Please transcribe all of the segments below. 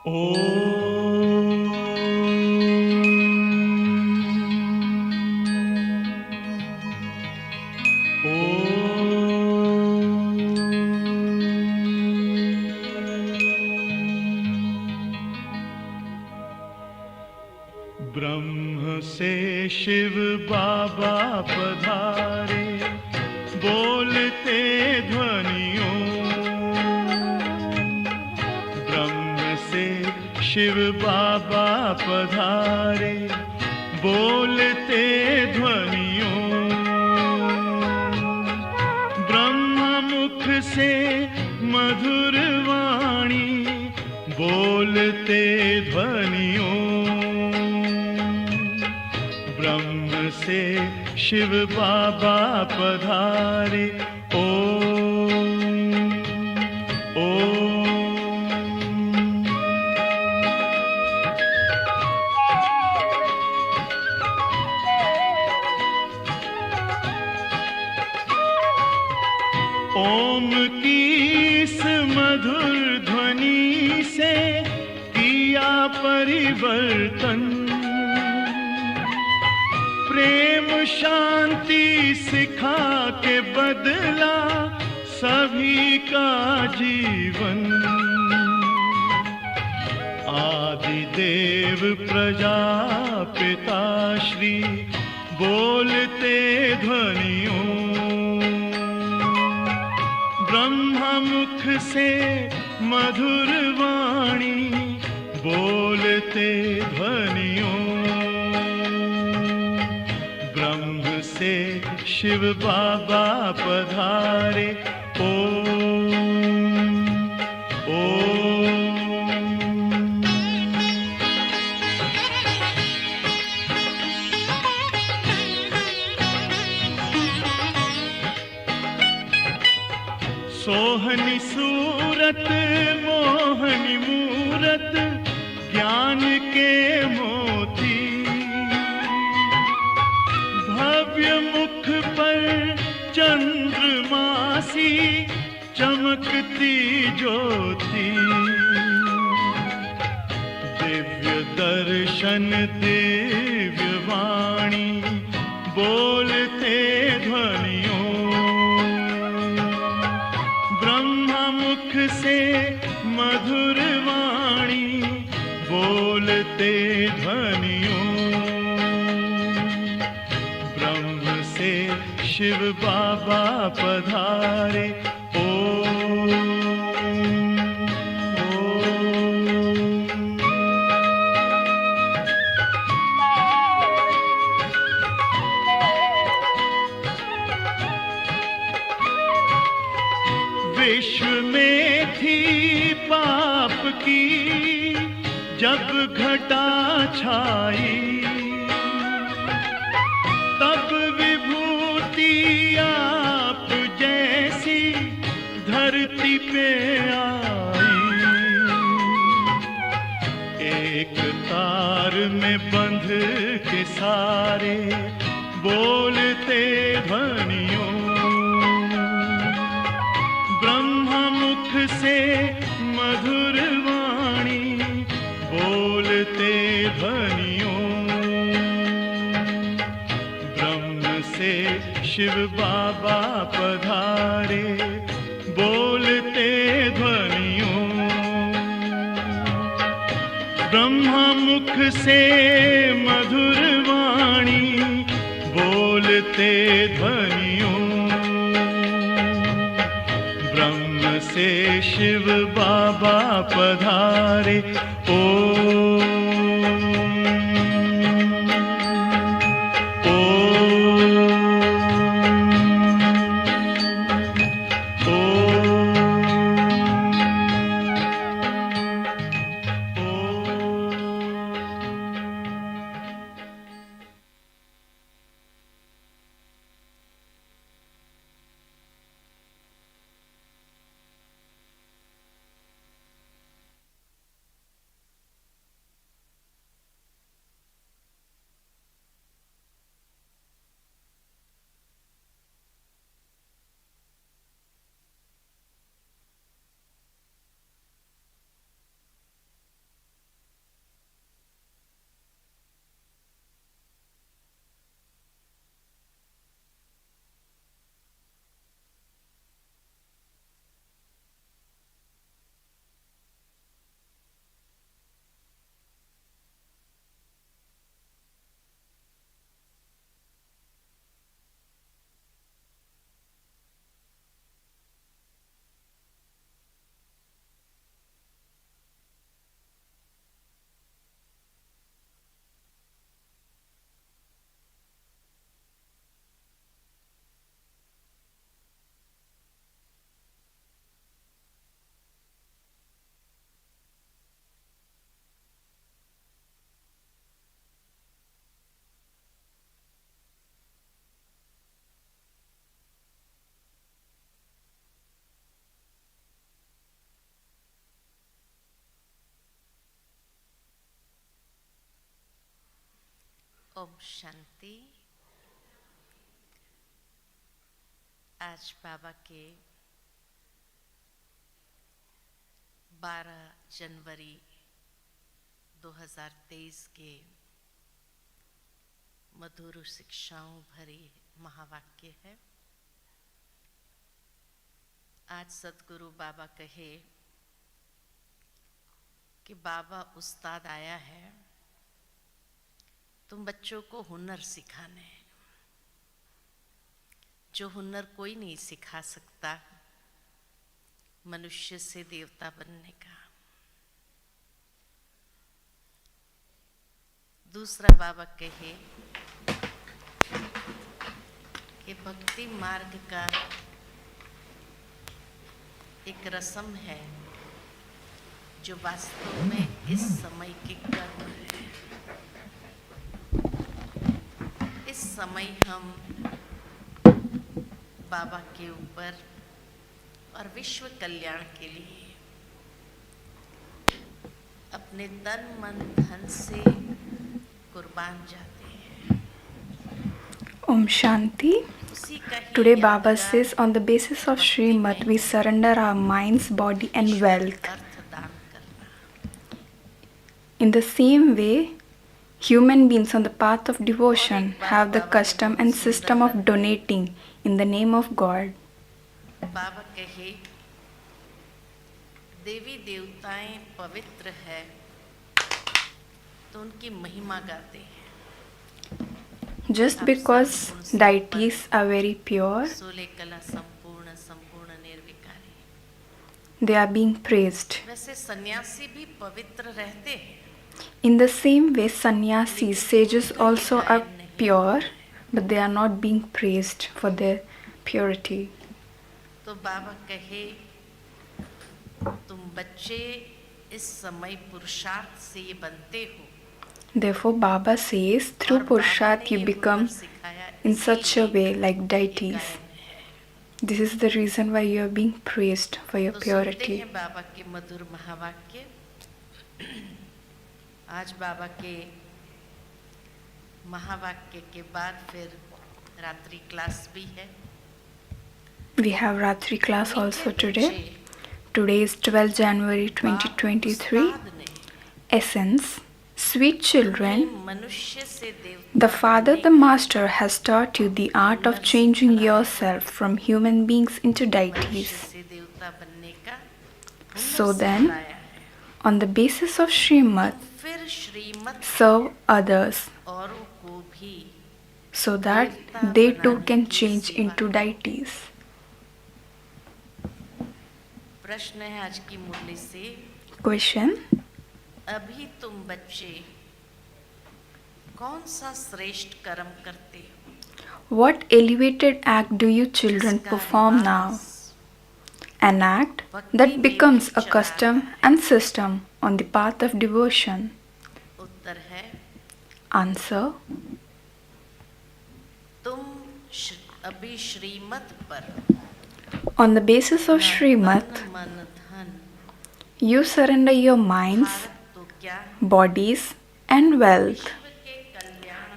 ब्रह्म से शिव बाबा पधारे, बोलते ध्वनियों। ब्रह्म से शिव बाबा पधारे, बोलते ध्वनियों। ब्रह्म मुख से मधुर वाणी, बोलते ध्वनियों। ब्रह्म से शिव बाबा पधारे, ओम ओम। ओम की इस मधुर ध्वनि से किया परिवर्तन। प्रेम शांति सिखा के बदला सभी का जीवन। आदि देव प्रजापिता श्री, बोलते ध्वनियों। ब्रह्मा मुख से मधुर वाणी, बोलते ध्वनियों। ब्रह्म से शिव बाबा पधारे, ओम ओम। सोहनी सूरत मोहनी मूरत, ज्ञान के मोती। भव्य मुख पर चंद्रमासी, चमकती ज्योति। दिव्य दर्शन दिव्य वाणी, बोलते ध्वनियों। ब्रह्मा मुख से मधुर वाणी, बोलते ध्वनियों। ब्रह्म से शिव बाबा पधारे, ओम ओम। विश्व में थी पाप की जब घटा छाई, तब विभूति आप जैसी धरती पे आई। एक तार में बंध के सारे, बोलते ध्वनियों। ब्रह्मा मुख से मधुर वाणी, बोलते ध्वनियों। ब्रह्म से शिव बाबा पधारे, बोलते ध्वनियों। ब्रह्मा मुख से मधुर वाणी, बोलते ध्वनियों। ब्रह्म से शिव बाबा पधारे, ओम ओम शांति। आज बाबा के 12 जनवरी 2023 के मधुर शिक्षाओं भरे महावाक्य है। आज सद्गुरु बाबा कहे कि बाबा उस्ताद आया है तुम बच्चों को हुनर सिखाने, जो हुनर कोई नहीं सिखा सकता, मनुष्य से देवता बनने का। दूसरा बाबा कहे कि भक्ति मार्ग का एक रस्म है जो वास्तव में इस समय के कर्म है। इस समय हम बाबा के ऊपर और विश्व कल्याण के लिए अपने तन मन धन से कुर्बान जाते हैं। Om Shanti. Today Baba says, on the basis of Srimad, we surrender our minds, body and wealth. In the same way, human beings on the path of devotion have the custom and system of donating in the name of God. बाबा कहे देवी देवताएं पवित्र है तो उनकी महिमा गाते हैं। Just because deities are very pure, सोले कला संपूर्ण संपूर्ण निर्विकारी, they are being praised. वैसे सन्यासी भी पवित्र रहते हैं। In the same way, sannyasis, sages also are pure, but they are not being praised for their purity. तो बाबा कहे तुम बच्चे इस समय पुरुषार्थ से ये बनते हो। Therefore, Baba says, through Purusharth you become in such a way like deities. This is the reason why you are being praised for your purity. बाबा के मधुर महावाक्य। आज बाबा के महावाक्य के बाद फिर रात्रि क्लास भी है। We have Ratri class also today. Today is 12 January 2023. Essence. Sweet children, the Father, the Master, has taught you the art of changing yourself from human beings into deities. So then, on the basis of Srimad, serve others so that they too can change into deities. प्रश्न है आज की मुरली से। Question. अभी तुम बच्चे कौन सा श्रेष्ठ कर्म करते हो? What elevated act do you children perform now? An act that becomes a custom and system on the path of devotion. उत्तर है Answer. तुम अभी श्रीमत पर On the basis of Srimad, मन धन you surrender your minds, bodies and wealth,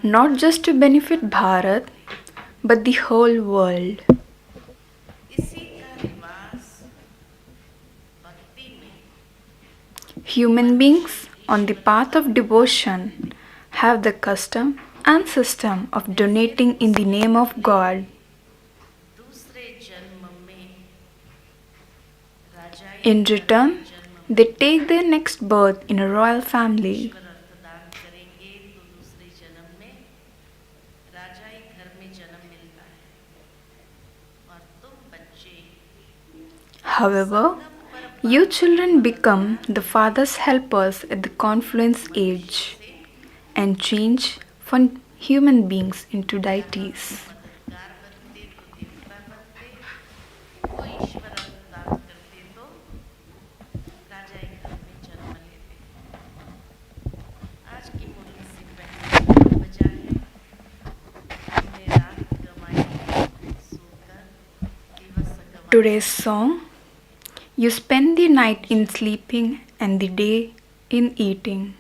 not just to benefit Bharat, but the whole world. Human beings on the path of devotion have the custom and system of donating in the name of God. In return, they take their next birth in a royal family. However, you children become the Father's helpers at the confluence age and change from human beings into deities. Today's song. You spend the night in sleeping and the day in eating.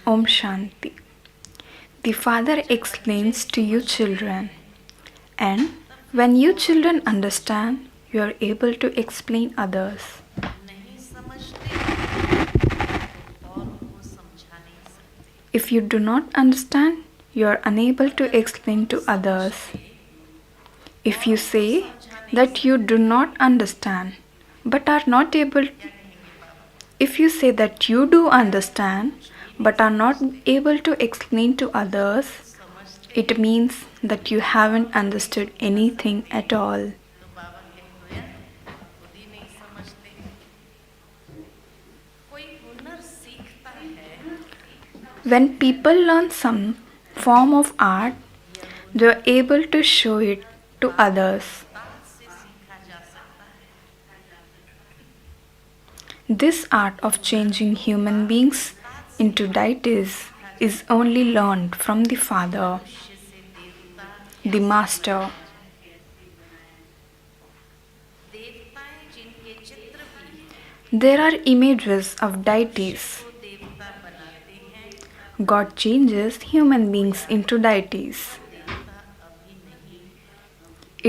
Om Shanti. The Father explains to you children, and when you children understand, you are able to explain others. नहीं समझते तो और को समझा नहीं सकते. If you do not understand, you are unable to explain to others. If you say that you do not understand but are not able, if you say that you do understand but are not able to explain to others, it means that you haven't understood anything at all. तो बाबा कहते हैं खुद ही नहीं समझते. कोई हुनर सीखता है When people learn some form of art, they are able to show it to others. ताज से सीखा जा सकता है. This art of changing human beings into deities is only learned from the Father, मनुष्य से देवता, the Master. देवताएं जिनके चित्र भी हैं, There are images of deities. को देवता बनाते हैं. God changes human beings into deities. देवता अभी नहीं.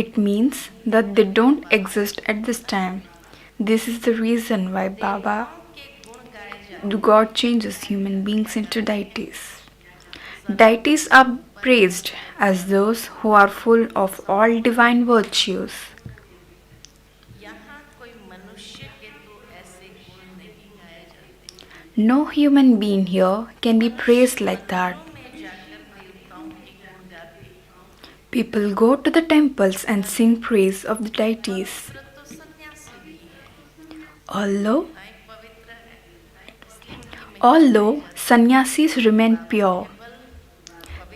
It means that they don't exist at this time. This is the reason why Baba, के गुण गाए जाते God changes human beings into deities. Deities are praised as those who are full of all divine virtues. यहाँ कोई मनुष्य के तो ऐसे गुण नहीं गाए जाते. No human being here can be praised like that. में जाकर देवताओं के गुण गाते हैं. People go to the temples and sing praise of the deities. पवित्र तो सन्यासी भी है. Although पवित्र है इसलिए उनकी Although sannyasis remain pure,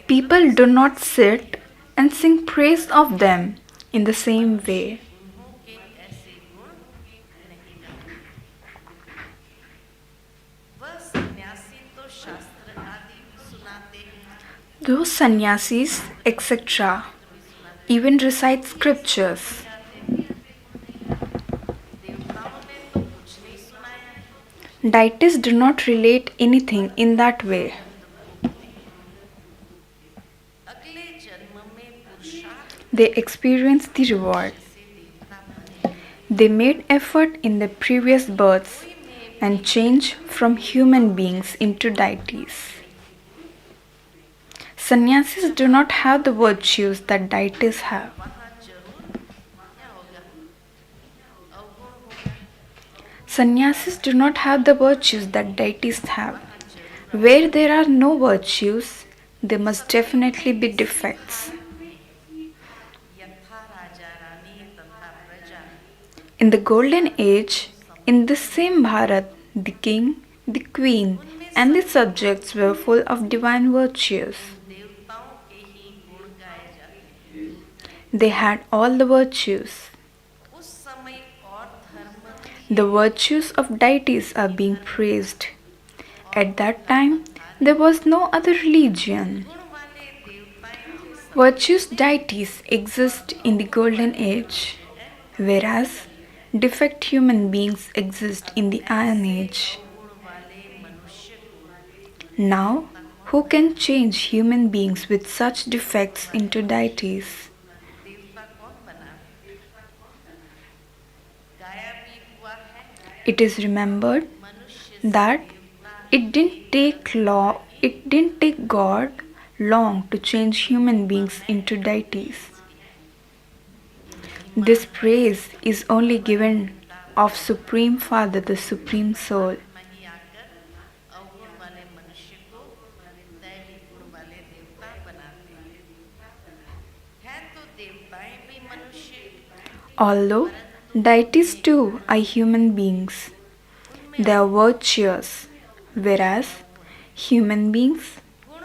people do not sit and sing praise of them in the same way. उन्हों के ऐसे गुण नहीं गाते. वह सन्यासी तो शास्त्र आदि भी सुनाते हैं. Those sannyasis, etc., even recite scriptures. देवताओं ने तो कुछ नहीं सुनाया. Deities do not relate anything in that way. अगले जन्म में पुरुषार्थ They experience the reward. से देवता बने. They made effort in their previous births and change from human beings into deities. Sannyasis do not have the virtues that deities have. वहाँ जरूर क्या होगा? अवगुण होगा. Sannyasis do not have the virtues that deities have. Where there are no virtues, there must definitely be defects. यथा राजा रानी तथा प्रजा. In the golden age, in this same Bharat, the king, the queen, and the subjects were full of divine virtues. देवताओं के ही गुण गाए जाते हैं. They had all the virtues. उस समय और धर्म The virtues of deities are being praised. At that time, there was no other religion. गुण वाले देवताएं थे. Virtues deities exist in the golden age, whereas defect human beings exist in the iron age. गुण वाले मनुष्य को Now, who can change human beings with such defects into deities? देवता कौन बना? गाया भी हुआ है. It is remembered मनुष्य that it didn't take God long to change human beings into deities. This praise is only given of Supreme Father, the Supreme Soul. मही आकर अवगुण वाले मनुष्य को दैवी गुण वाले देवता बनाते हैं. है तो देवताएं भी मनुष्य. Although deities too are human beings, they are virtuous, whereas human beings गुण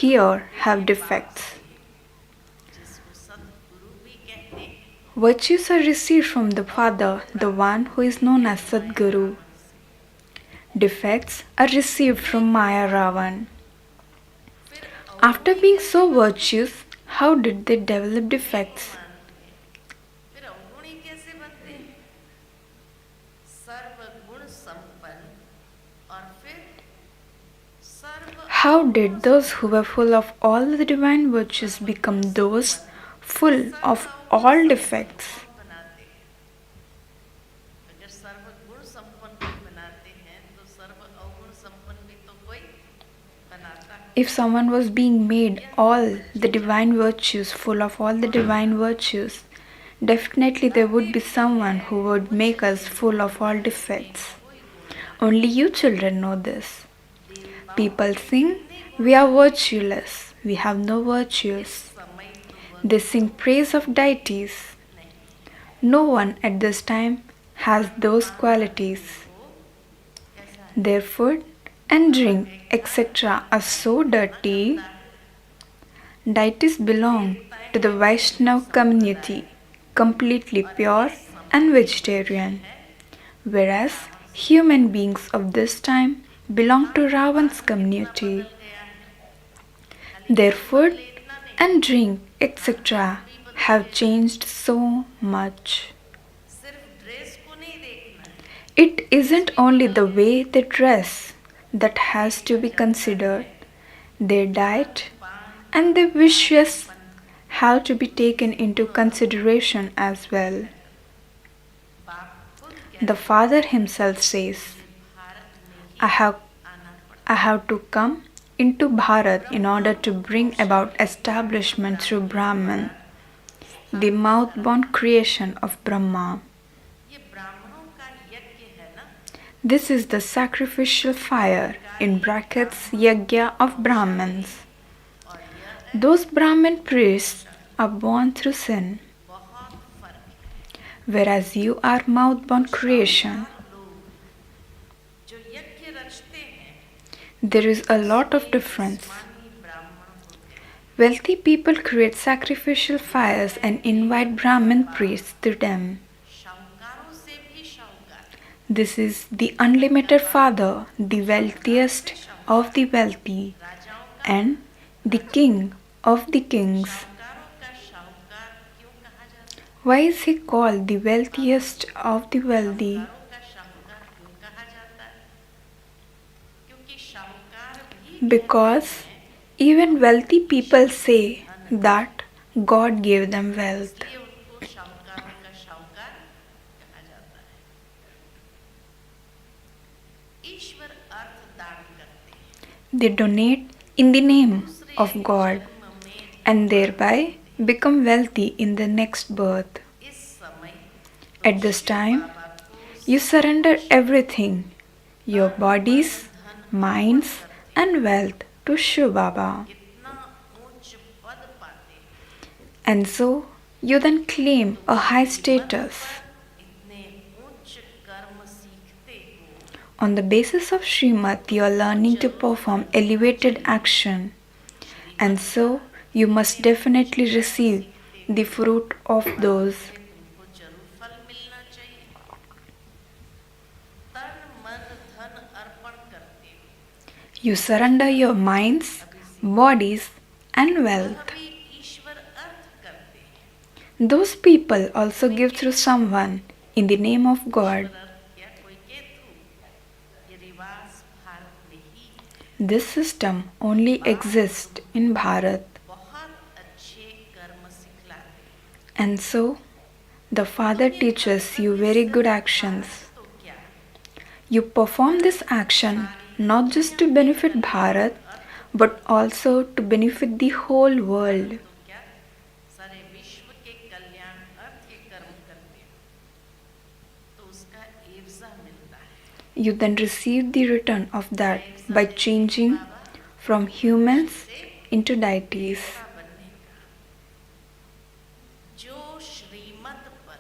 here have defects. जिसको सद्गुरु भी कहते हैं. Virtues are received from the Father, the one who is known as Sadguru. Defects are received from Maya Ravan. After being so virtuous, how did they develop defects? फिर अवगुणी कैसे बनते हैं? सर्व गुण संपन्न और फिर सर्व How did those who were full of all the divine virtues become those full of all defects? बनाते हैं अगर सर्व गुण संपन्न कोई बनाते हैं तो सर्व अवगुण संपन्न भी तो कोई बनाता है If someone was being made all the divine virtues, full of all the divine virtues, definitely there would be someone who would make us full of all defects. Only you children know this. People sing, we are virtueless, we have no virtues. समय तो They sing praise of deities. No one at this time has those qualities. Their food and drink, etc., are so dirty. Deities belong to the Vaishnav community, completely pure and vegetarian, whereas human beings of this time belong to Ravan's community. Their food and drink, etc., have changed so much. सिर्फ dress को नहीं देखना है It isn't only the way they dress that has to be considered, their diet and their wishes have to be taken into consideration as well. बाप खुद कहते The Father himself says, Bharat में ही I have, आना पड़ता I have to come into Bharat in order to bring about establishment through Brahman, the mouth-born creation of Brahma. ये ब्राह्मणों का यज्ञ है ना This is the sacrificial fire, in brackets, yajna of Brahmins. और यह Those Brahmin priests are born through sin, बहुत फर्क है whereas you are mouth-born creation. लोग जो यज्ञ रचते हैं There is a lot of difference. मानी ब्राह्मण होते हैं Wealthy people create sacrificial fires and invite Brahmin priests to them. शाहूकारों से भी शाहूकार This is the unlimited Father, the wealthiest of the wealthy, राजाओं का and the King of the kings. शाहूकारों का शाहूकार क्यों कहा जाता है Why is he called the wealthiest of the wealthy? शाहूकारों का शाहूकार क्यों कहा जाता है क्योंकि शाहूकार भी Because even wealthy people say that God gave them wealth. इसलिए उनको शाहूकारों का शाहूकार कहा जाता है ईश्वर अर्थ दान करते हैं They donate in the name of God जन्म में and thereby become wealthy in the next birth. इस समय At this time, you surrender everything, your bodies, minds, and wealth to Shiv Baba. कितना उच्च पद पाते हैं And so, you then claim a high status. इतने उच्च कर्म सीखते हो On the basis of Srimad, you are learning to perform elevated action. And so, you must definitely receive the fruit of those. तुमको जरूर फल मिलना चाहिए तन मन धन अर्पण करते हो You surrender your minds, bodies, and wealth. अभी ईश्वर अर्थ करते हैं Those people also give through someone in the name of God. अर्थ या कोई के थ्रू ये रिवाज भारत में ही है। This system only exists in Bharat. बहुत अच्छे कर्म सिखलाते हैं। And so, the Father teaches you very good actions. तो क्या You perform this action not just to benefit Bharat, but also to benefit the whole world. तो क्या सारे विश्व के कल्याण अर्थ के कर्म करते हो तो उसका एवजा मिलता है You then receive the return of that by changing from humans into deities. ऐसा बनने का जो श्रीमत पर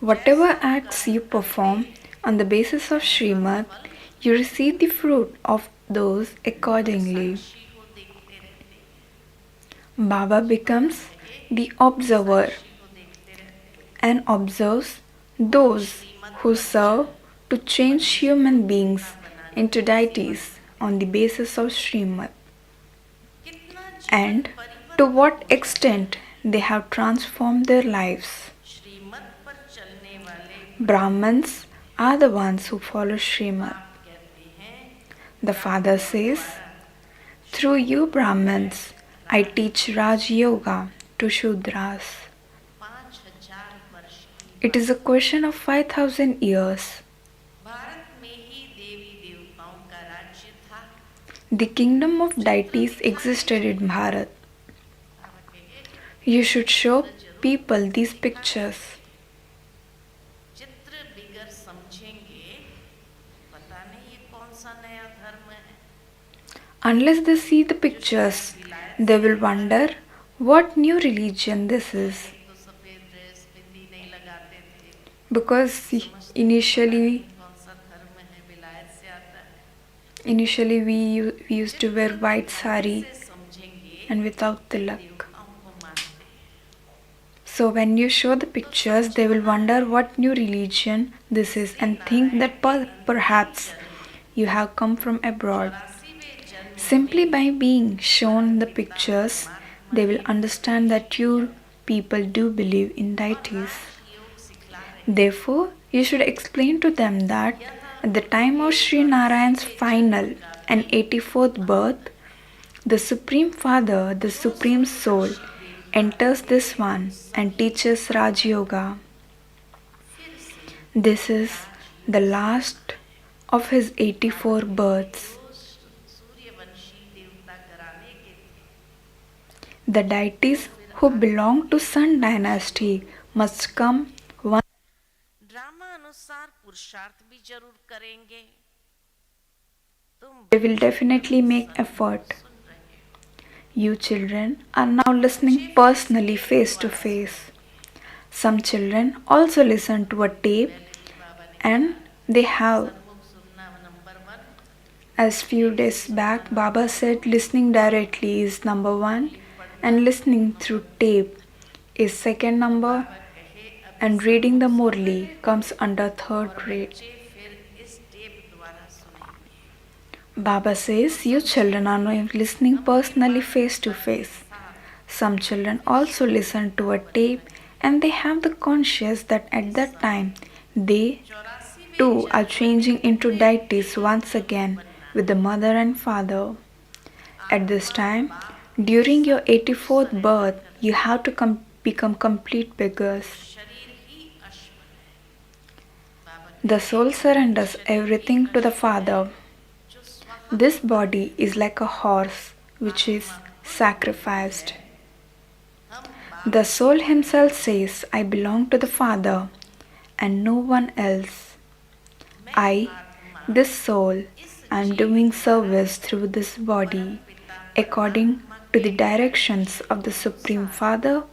Whatever acts you perform on the basis of Srimad, you receive the fruit of those accordingly. साक्षी को देखते रहते हैं Baba becomes the observer साक्षी को देखते रहते हैं and observes those who serve to change human beings into deities on the basis of Srimad, कितना and जीवन परिवर्तन to what extent they have transformed their lives. श्रीमत पर चलने वाले Brahmins are the ones who follow Srimad. आप कहते हैं The Father says, Through you Brahmins, I teach Raj Yoga to Shudras. 5,000 वर्ष की It is a question of 5,000 years. Bharat में ही देवी देवताओं का राज्य था। The kingdom of deities existed in Bharat. बाबा कहे You should show people these pictures. चित्र बिगर समझेंगे, पता नहीं ये कौन सा नया धर्म है। Unless they see the pictures, they will wonder what new religion this is. तो सफेद ड्रेस बिंदी नहीं लगाते थे, Because initially कौन सा धर्म है, विलायत से आता है। Initially, we used to wear white sari से समझेंगे and without tilak. देवताओं को मानते हैं। So, when you show the pictures, they will wonder what new religion this is and think that perhaps you have come from abroad. 84वें जन्म Simply by being shown the pictures, they will understand that you people do believe in deities. योग सिखला रहे Therefore, you should explain to them that at the time of Sri Narayan's final and 84th birth, the Supreme Father, the Supreme Soul, enters this one and teaches Raj Yoga. फिर से This is the last of his 84 births. Suryavanshi देवता घराने के थे। The deities who belong to Sun dynasty must come one. Drama अनुसार पुरुषार्थ भी जरूर करेंगे। तुम They will definitely make effort. सुन रहे हो। You children are now listening personally face to face. Some children also listen to a tape and they have, book सुनना number 1, as few days back Baba said, listening directly is number 1 and listening through tape is second number and reading the Murli comes under third rate. बच्चे फिर इस tape द्वारा सुनेंगे। Baba says you children are now listening personally face to face. Some children also listen to a tape and they have the conscious that at that time they 84वें too are changing into deities once again with the mother and father. At this time, during your 84th birth, you have to become complete beggars. शरीर ही अश्व है। बाबा The soul surrenders everything to the Father. जो स्वाहा This body is like a horse which is sacrificed. हम The soul himself says, I belong to the Father and no one else. I, this soul, am doing service through this body according to the directions of the Supreme Father,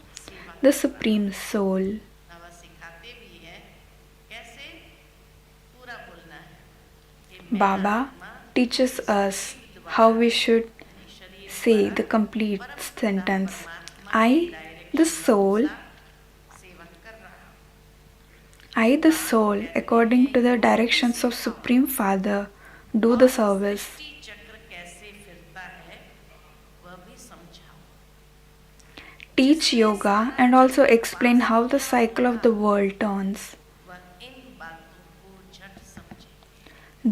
the Supreme Soul. बाबा सिखाते भी हैं कैसे पूरा बोलना है कि मैं Baba teaches us how we should say the complete sentence. I, the soul, सेवा कर रहा हूँ। I, the soul, according to the directions of Supreme Father, do the service. सृष्टि चक्र कैसे फिरता है वह भी समझाओ। Teach yoga and also explain how the cycle of the world turns. वह इन बातों को झट समझे।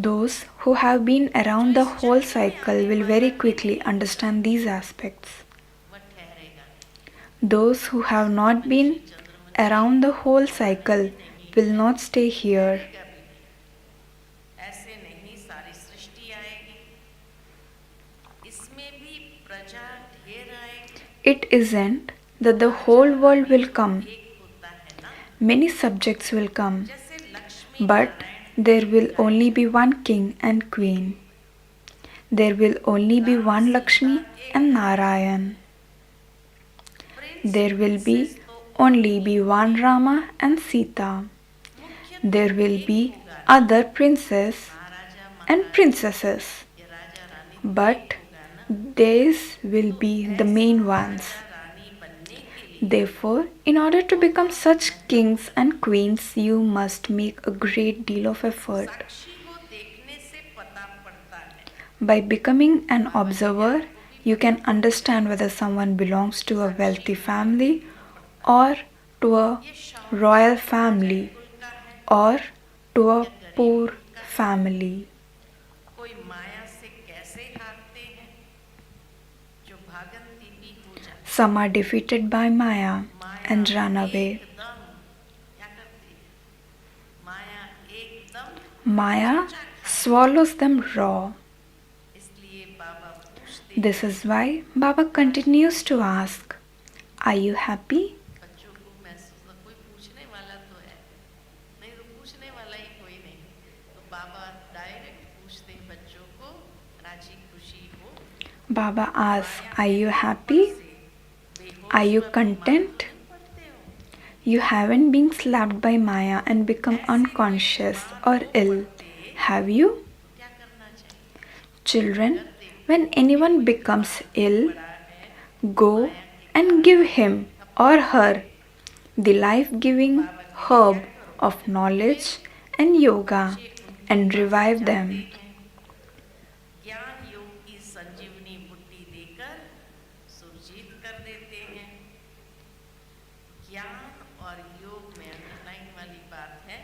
Those who have been around the whole cycle will very quickly understand these aspects. वह ठहरेगा Those who have not been around the whole cycle will not stay here. कभी ऐसे नहीं सारी सृष्टि आएगी, इसमें भी प्रजा ढेर आएगी। It isn't that the whole world will come. एक होता है ना, Many subjects will come, जैसे Lakshmi but there will only be one king and queen. There will only be one Lakshmi and Narayan. There will be only be one Rama and Sita. There will be other princes and princesses, ये Raja Rani but these will be the main ones. रानी बनने के लिए Therefore, in order to become such kings and queens, you must make a great deal of effort. साक्षी को देखने से पता पड़ता है। By becoming an observer, you can understand whether someone belongs to a wealthy family or to a royal family or to a poor family. कोई माया से कैसे हारते हैं Some are defeated by Maya Maya and run away. एकदम क्या करती है? माया एकदम Maya कच्चा खा swallows them raw. इसलिए बाबा पूछते This is why Baba continues to ask, are you happy? बच्चों को महसूस कोई पूछने वाला तो है नहीं, तो पूछने वाला ही कोई नहीं, तो बाबा डायरेक्ट पूछते हैं बच्चों को, राजी खुशी हो? Baba asks, are you happy? Are you content? You haven't been slapped by Maya and become unconscious or ill, have you? क्या करना चाहिए? Children, when anyone becomes ill, go and give him or her the life-giving herb of knowledge and yoga and revive them. ज्ञान योग की संजीवनी बुट्टी देकर सुरजीत कर देते हैं। ज्ञान और योग में अंडरलाइन वाली बात है,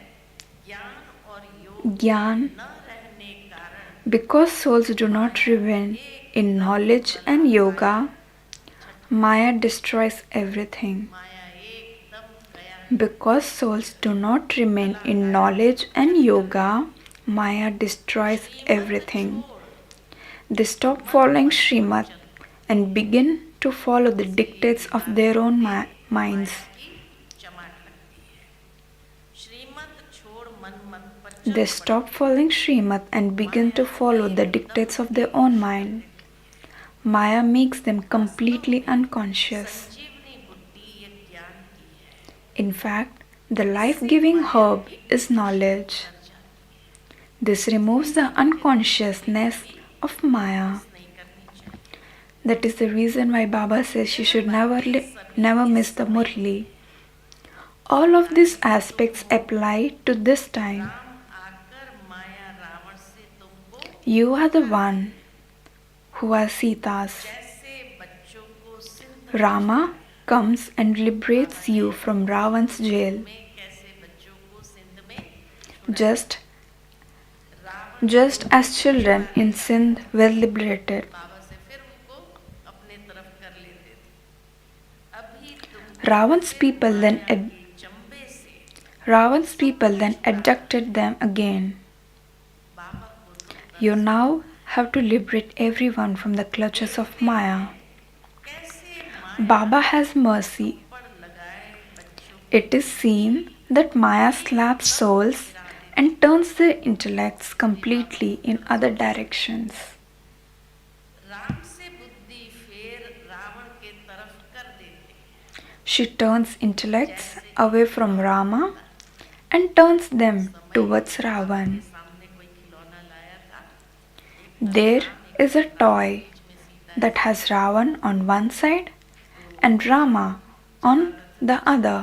ज्ञान और योग Gyan, न रहने कारण because souls do not remain in knowledge and yoga, Maya destroys everything. माया एकदम गया Because souls do not remain in knowledge and yoga, Maya destroys everything. They stop following Srimad and begin to follow the dictates of their own minds. की चमाट लगती है। श्रीमत छोड़ मन मत पर चल They stop following Srimad and begin to follow the dictates of their own mind. Maya makes them completely unconscious. संजीवनी बुट्टी ये ज्ञान की है। In fact, the life-giving herb is knowledge. This removes the unconsciousness of Maya. नहीं करनी चाहिए। That is the reason why Baba says you should never miss the Murli. All of these aspects apply to this time. Ram आकर माया रावण से तुमको You are the one who are Sita's. जैसे बच्चों को Sindh Rama comes and liberates you from Ravan's jail, में कैसे बच्चों को सिंध में just Ravan as children in Sindh were liberated. बाबा से फिर उनको अपने तरफ कर लेते थे। अभी तुम Ravan's people then चंबे से Ravan's people then abducted them again. बाबा को You now have to liberate everyone from the clutches of Maya. कैसे माया Baba has mercy. पर लगाए बच्चों It is seen that Maya slaps souls and turns their intellects completely in other directions. Ram से बुद्धि फेर रावण के तरफ कर देते हैं। She turns intellects away from Rama and turns them towards Ravan. सामने कोई खिलौना लाया था, There is a toy that has Ravan on one side and Rama on the other.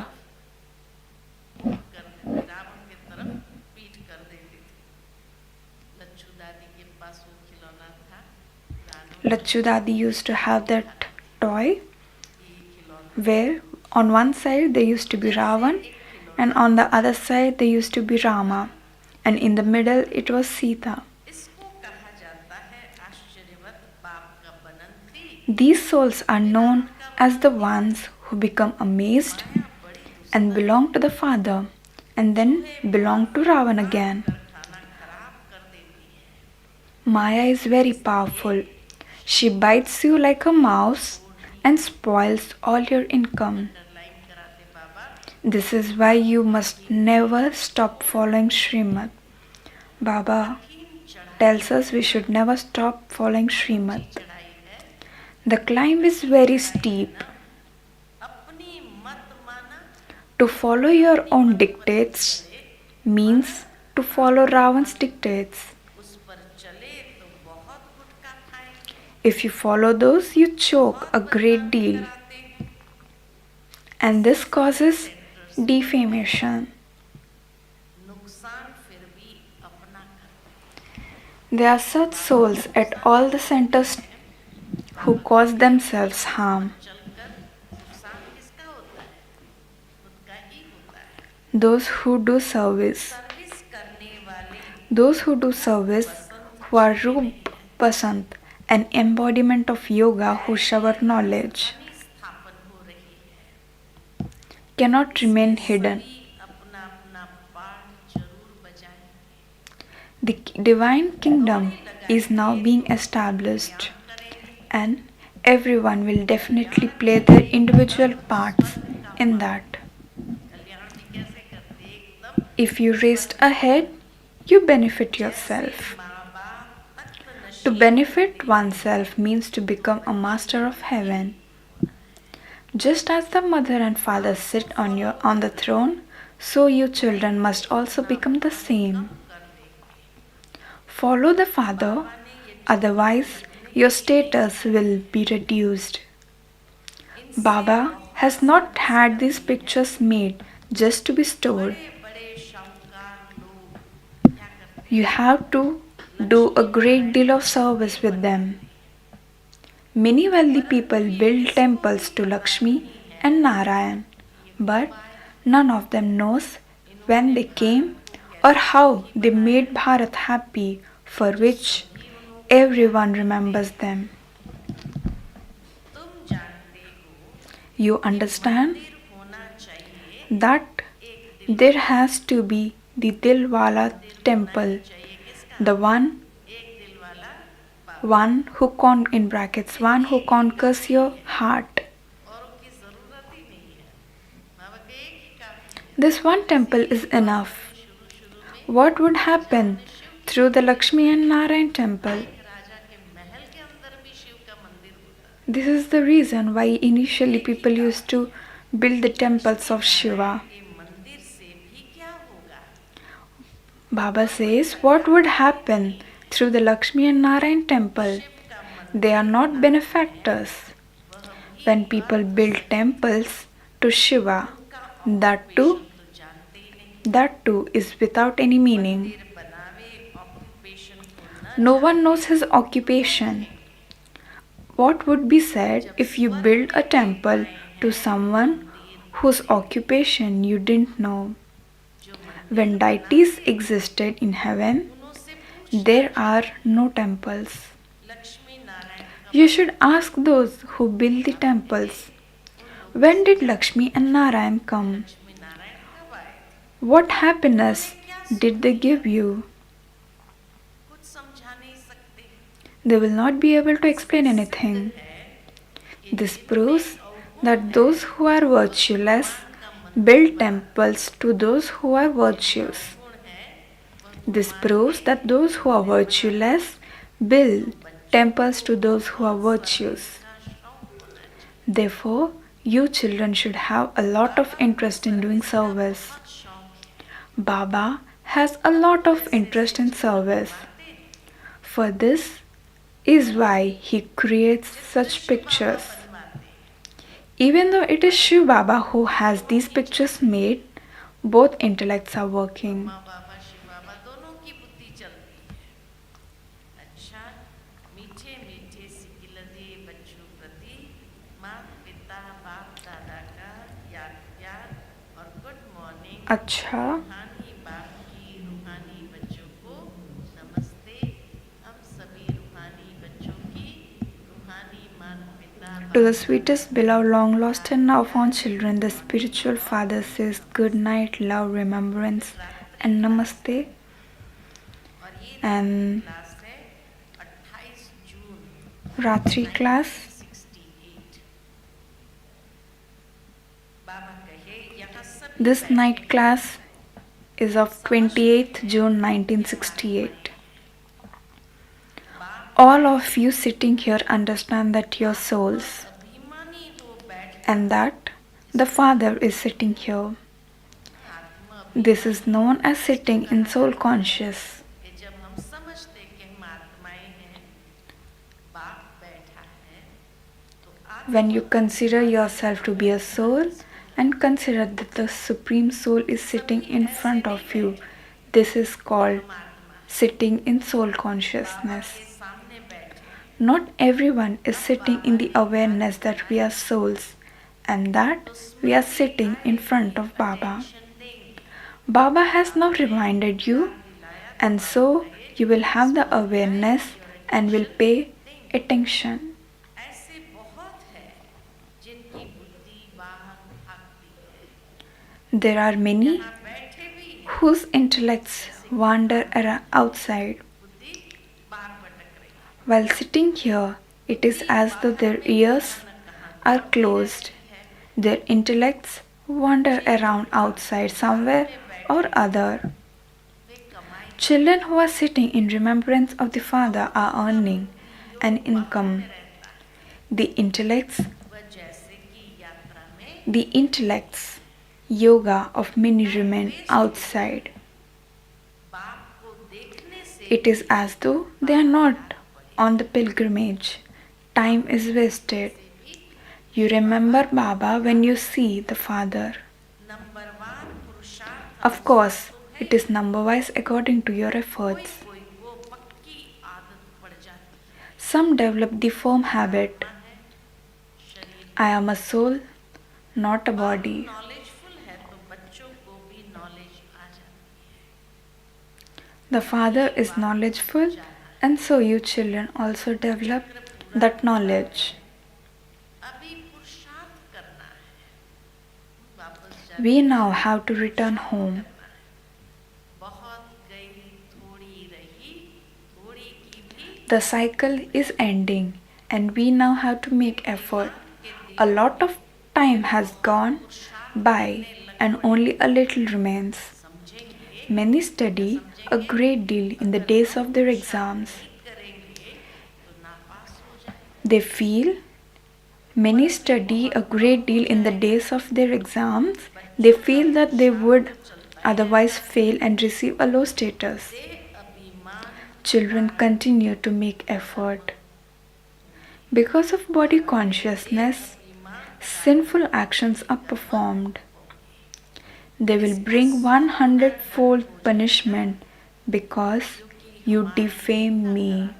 Ravan के तरफ पीठ कर देते थे। लच्छू दादी के पास वो खिलौना था, रानो Lachu Dadi used to have that toy ये खिलौना where on one side there used to be Ravan and on the other side there used to be Rama and in the middle it was Sita. इसको कहा जाता है आश्चर्यवत बाप का बनंती। These souls are known as the ones who become amazed and belong to the Father and then belong to Ravan again. खाना खराब कर देती है। Maya is very powerful. She bites you like a mouse and spoils all your income. Underline कराते बाबा, This is why you must never stop following Srimad. Baba tells us we should never stop following Srimad. चढ़ाई है, The climb is very steep. अपनी मत माना To follow your own dictates means to follow Ravan's dictates. उस पर चले तो बहुत गुटका खाएंगे। If you follow those, you choke a great deal, and this causes defamation. नुकसान फिर भी अपना करते। There are such souls at all the centers who cause themselves harm. चलकर नुकसान किसका होता है? खुद का ही होता है। Those who do service, service करने वाले those who do service, who are Rup Basant, an embodiment of yoga who shower knowledge. स्थापन cannot remain hidden. सभी अपना अपना पाठ जरूर बजाएंगे, The divine kingdom is now being established, and everyone will definitely play their individual parts in that. कल्याण भी कैसे करते हैं? एकदम If you raised ahead, you benefit yourself. माँ बाप तख्त To Nashin benefit oneself means to become a master of heaven. Just as the mother and father sit on the throne, so you children must also become the same. कर देंगे। Follow the father, otherwise your status will be reduced. Baba has not had these pictures made just to be stored. बड़े शाहूकार लोग क्या करते You have to do a great deal of service with them. Many wealthy people build temples to Lakshmi and Narayan, but none of them knows when they came or how they made Bharat happy, for which everyone remembers them. तुम जानते हो You understand मंदिर होना चाहिए that there has to be the Dilwala temple, चाहिए किसका? the one एक दिल वाला in brackets, one who conquers your heart. औरों की जरूरत ही नहीं है, माँ बाप एक ही काफी है। This one temple is enough. शुरू में What would happen through the Lakshmi and Narayan temple? एक राजा के महल के अंदर भी शिव का मंदिर होता This is the reason why initially people used to build the temples of Shiva. है। ये मंदिर से भी क्या होगा? Baba says, what would happen through the Lakshmi and Narayan temple? They are not benefactors. When people build temples to Shiva, that तो जानते ही नहीं। too is without any meaning. मंदिर बनावे ऑक्यूपेशन को न No one knows his occupation. What would be said if you build a temple to someone whose occupation you didn't know? जो मंदिर When deities existed in heaven, उनसे पूछ there are no temples. Lakshmi Narayan का You should ask those who build the temples. When did Lakshmi and Narayan come? Lakshmi Narayan कब आए? What happiness did they give you? कुछ समझा नहीं सकते। They will not be able to explain anything. This proves that those who are virtueless build temples to those who are virtuous. गुण है This proves that those who are virtueless build temples to those who are virtuous. का शौक होना चाहिए। Therefore, you children should have a lot of interest in doing service. बहुत शौक है। Baba has a lot of interest in service. For this is why he creates such pictures. Even though it is Shiv Baba who has these pictures made, both intellects are working. माँ बाबा शिव बाबा दोनों की बुद्धि चलती है। अच्छा, मीठे मीठे सिकिलदे बच्चों प्रति माता पिता बाप दादा का याद प्यार और गुड मॉर्निंग। अच्छा, रूहानी बाप की रूहानी बच्चों को नमस्ते। हम सभी रूहानी बच्चों की रूहानी माता पिता to the sweetest, beloved, long lost, and now found children, the spiritual father says good night, love, remembrance, and namaste. और ये And क्लास है 28 जून Ratri class 68। बाबा कहे यहाँ सभी This night class is of 28th June 1968. All of you sitting here understand that your souls अभिमानी हो बैठ and that the Father is sitting here. आत्मा This is known as sitting in soul conscious. है। जब हम समझते कि हम आत्माएं हैं, बाप बैठा है, तो आत्मा When you consider yourself to be a soul and consider that the Supreme Soul is sitting in front of you, this is called sitting in soul consciousness. के सामने बैठे Not everyone is sitting in the awareness that we are souls and that we are sitting in front of Baba. देंगे। Baba has now reminded you, and so you will have the awareness and will pay attention. ऐसे बहुत है जिनकी बुद्धि बाहर भागती है। There are many यहाँ बैठे भी हैं, whose intellects wander outside. बुद्धि बाहर भटक रही है। While sitting here, it is as though their ears are closed. Their intellects wander around outside somewhere or other. वे कमाई Children who are sitting in remembrance of the Father are earning an income. रहता है। The intellects, वह जैसे कि यात्रा में the intellects, yoga of many remain outside. बाप को देखने से It is as though they are not on the pilgrimage. Time is wasted. You remember Baba when you see the Father. नंबरवार पुरुषार्थ Of course, it is number wise according to your efforts. कोई को पक्की आदत पड़ जाती है। Some develop the firm habit. शरीर I am a soul, not a body. Knowledgeful है तो बच्चों को भी नॉलेज आ जाती है। The Father is knowledgeful, and so you children also develop that knowledge. अभी पुरुषार्थ करना है, वापस जाना We now have to return home. बहुत गई थोड़ी रही, थोड़ी की भी The cycle is ending, and we now have to make effort. A lot of time has gone by, and only a little remains. समझेंगे Many study a great deal in the days of their exams. करेंगे तो नापास हो जाएंगे। They feel many study a great deal in the days of their exams. They feel that they would otherwise fail and receive a low status. से अभिमान Children continue to make effort. Because of body consciousness, sinful actions are performed. They will bring 100-fold punishment because you defame me.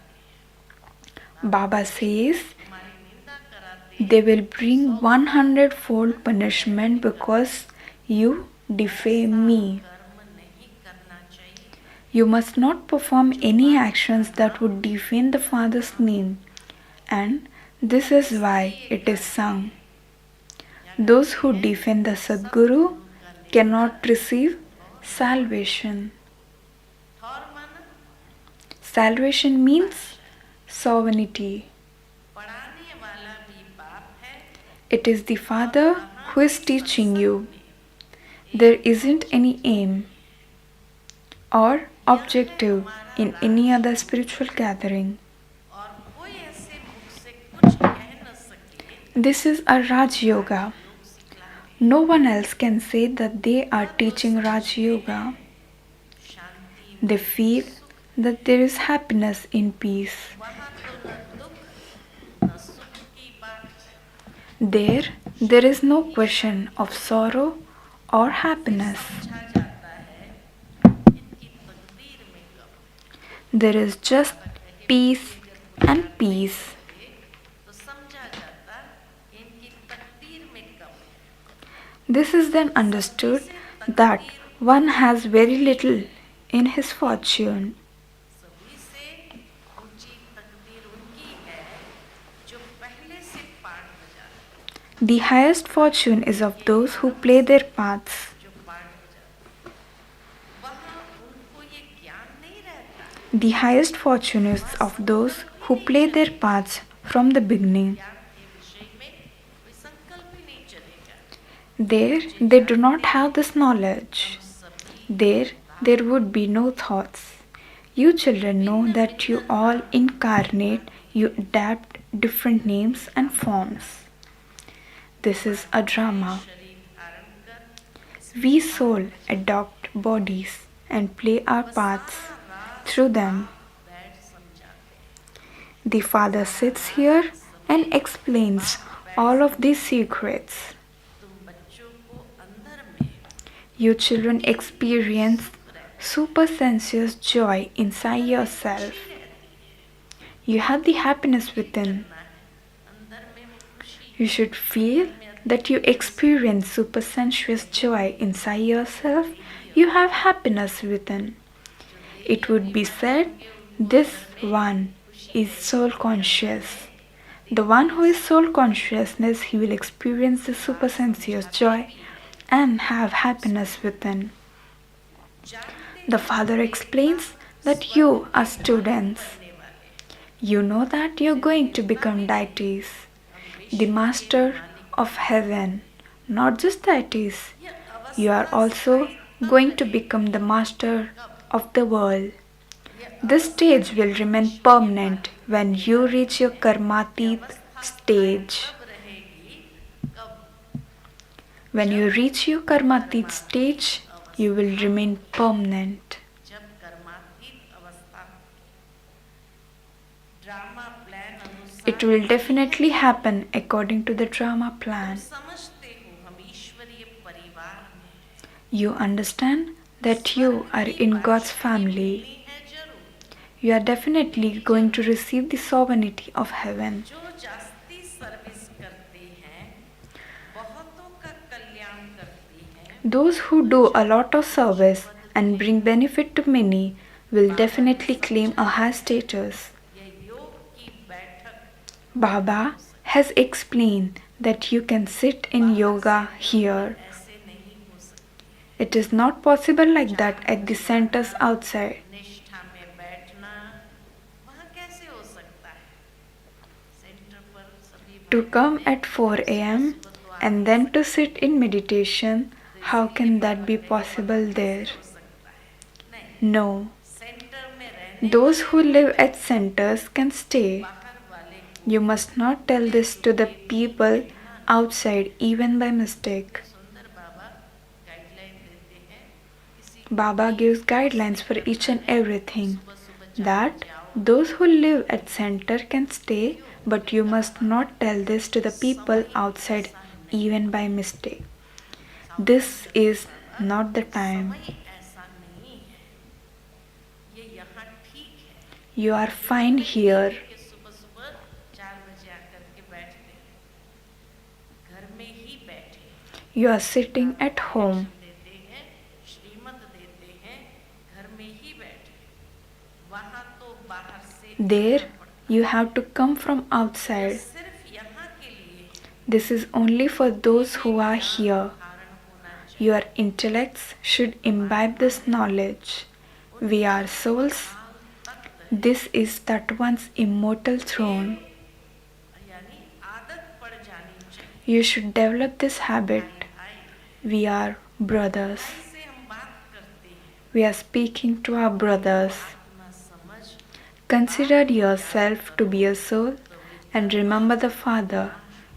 Baba says हमारी निंदा कराते they will bring 100-fold punishment because you defame me. कर्म नहीं करना चाहिए। You must not perform any actions that would defame the Father's name, and this is why it is sung. Those who defame the Sadguru cannot receive salvation. Thor मन Salvation means sovereignty. पढ़ाने वाला भी बाप है, It is the Father who is teaching you. There isn't any aim or objective in any other spiritual gathering. और कोई ऐसे मुख से कुछ कह न सके। This is a Raj Yoga. No one else can say that they are teaching Raj Yoga. Shanti They feel that there is happiness in peace. वहाँ तो न दुख न सुख की बात है। There is no question of sorrow or happiness. समझा जाता है इनकी तकदीर में कब There is just peace and peace. तो समझा जाता इनकी तकदीर में कब This is then understood that one has very little in his fortune. सभी से ऊंची तकदीर उनकी है जो पहले से पाठ बजाते The highest fortune is of those who play their parts. जो पाठ बजाते वहाँ उनको ये ज्ञान नहीं रहता। The highest fortune is of those who play their parts from the beginning. ज्ञान के विषय में कोई संकल्प ही नहीं चलेगा। There they do not have this knowledge. सभी There would be no thoughts. You children know that you all incarnate, you adapt different names and forms. This is a drama. शरीर धारण कर We soul adopt bodies and play our parts through them. बैठ समझाते The Father sits here and explains all of these secrets. तुम बच्चों को अंदर में You children experience supersensuous joy inside yourself. You have the happiness within. अंदर में वो खुशी You should feel that you experience supersensuous joy inside yourself. You have happiness within. It would be said, this one is soul conscious. The one who is soul consciousness, he will experience the supersensuous joy and have happiness within. The Father explains that you are students. You know that you are going to become deities, the master of heaven, not just deities. You are also going to become the master of the world. This stage will remain permanent when you reach your karmatit stage. When you reach your karmatit stage, you will remain permanent. It will definitely happen according to the drama plan. You understand that you are in God's family. You are definitely going to receive the sovereignty of heaven. Those who do a lot of service and bring benefit to many will definitely claim a high status. Baba has explained that you can sit in yoga here. It is not possible like that at the centers outside. To come at 4 am and then to sit in meditation, how can that be possible there? No. Those who live at centers can stay. You must not tell this to the people outside even by mistake. Baba gives guidelines for each and everything. That those who live at center can stay, but you must not tell this to the people outside even by mistake. This is not the time. You are fine here. You are sitting at home. There, you have to come from outside. This is only for those who are here. Your intellects should imbibe this knowledge. We are souls. This is that one's immortal throne. You should develop this habit. We are brothers. We are speaking to our brothers. Consider yourself to be a soul and remember the Father,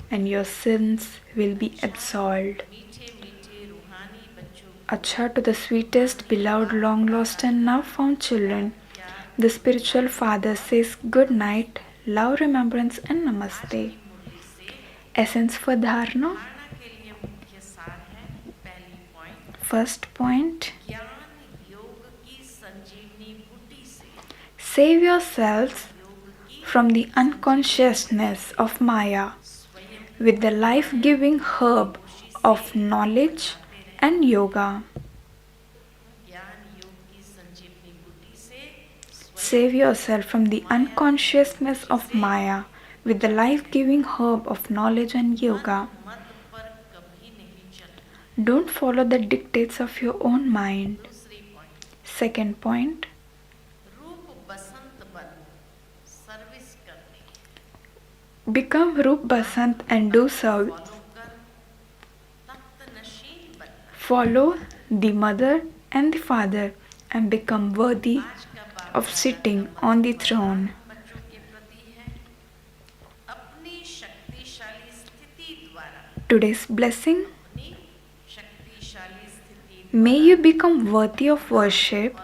and your sins will be absolved. Acha, to the sweetest, beloved, long lost and now found children, the spiritual father says good night, love, remembrance and namaste. Essence for dharna. First point. Save yourselves from the unconsciousness of Maya with the life-giving herb of knowledge and yoga. Save yourself from the unconsciousness of Maya with the life-giving herb of knowledge and yoga. Don't follow the dictates of your own mind. Second point. Become Rup Basant and do service. Follow the mother and the father and become worthy of sitting on the throne. Today's blessing. May you become worthy of worship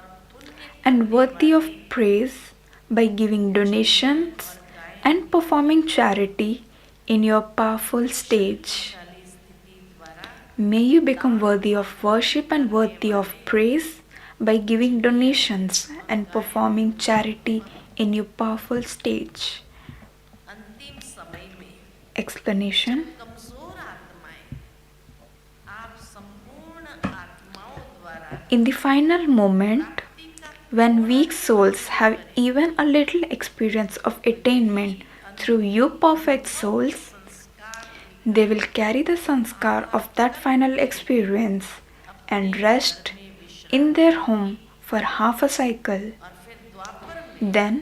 and worthy of praise by giving donations and performing charity in your powerful stage. May you become worthy of worship and worthy of praise by giving donations and performing charity in your powerful stage. Explanation. In the final moment, when weak souls have even a little experience of attainment through you perfect souls, They will carry the sanskar of that final experience and rest in their home for half a cycle. और फिर द्वापर में Then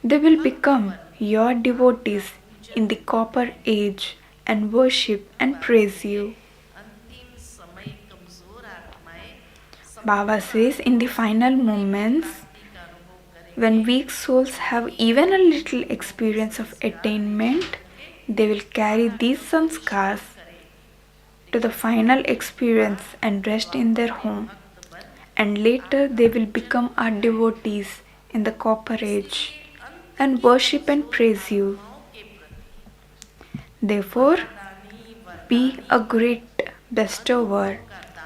they will become your devotees in the copper age and worship and praise you. अंतिम समय कमजोर आत्माएं Baba says in the final moments, प्राप्ति का अनुभव करें when weak souls have even a little experience of attainment, they will carry these sanskars to the final experience and rest in their home. And later they will become our devotees in the copper age and worship and praise you. के प्रति Therefore, दानी वर be a great bestower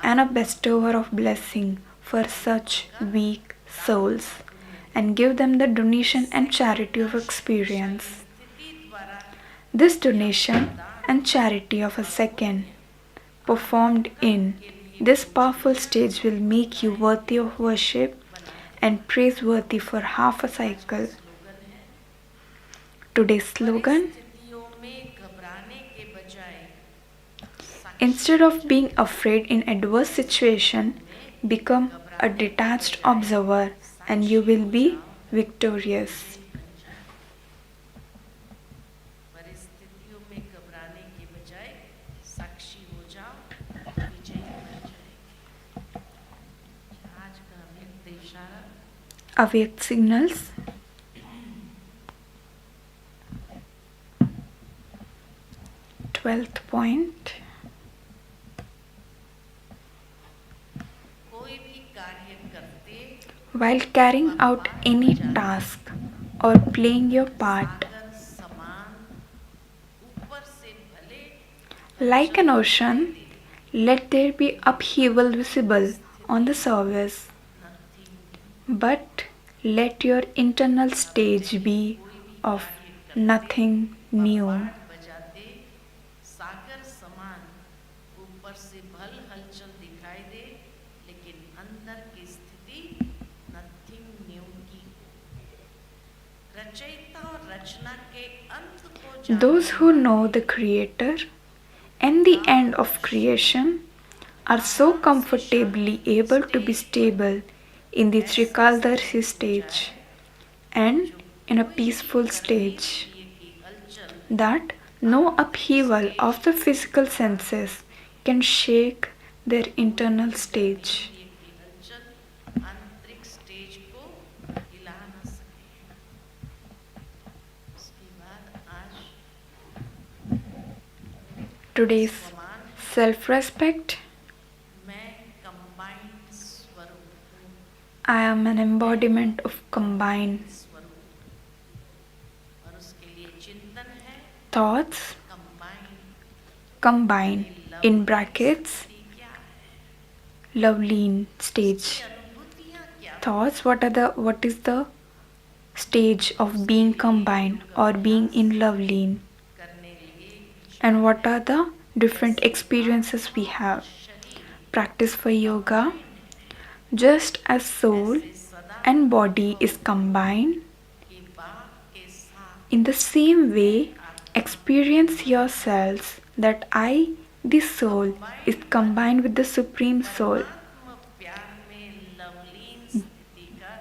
and a bestower of blessing for such weak souls and give them the donation and charity of experience. स्थिति द्वारा This donation and charity of a second performed in this powerful stage will make you worthy of worship and praiseworthy for half a cycle. Today's slogan: स्थितियों में घबराने के बजाय instead of being afraid in adverse situation, become a detached observer and you will be victorious. परिस्थितियों में घबराने के बजाय साक्षी हो जाओ विजयी बन जाएंगे आज का व्यक्त इशारा Awake signals. Twelfth point. कोई भी कार्य करते While carrying out any task or playing your part, सागर समान ऊपर से भले like an ocean, let there be upheaval visible on the surface, but let your internal stage be of nothing new. बजाते सागर समान ऊपर से भल हलचल दिखाई दे लेकिन अंदर की स्थिति नथिंग न्यू की रचयिता और रचना के अंत को Those who know the Creator and the end of creation are so comfortably able to be stable in the Trikaldarshi stage and in a peaceful stage that no upheaval of the physical senses can shake their internal stage. आंतरिक stage को हिला न सके उसके बाद आज Today's self-respect. मैं combined स्वरूप हूँ I am an embodiment of combined और उसके लिए चिंतन है thoughts combined combined in brackets क्या है loveline stage. अनुभूतियाँ क्या Thoughts, what is the stage of being combined or being in loveline, करने लिए and what are the different experiences we have. Practice for yoga. Just as soul and body is combined, के बाप के साथ in the same way experience yourselves that I, the soul, is combined with the Supreme Soul. आत्म प्यार में लवलीन स्थिति का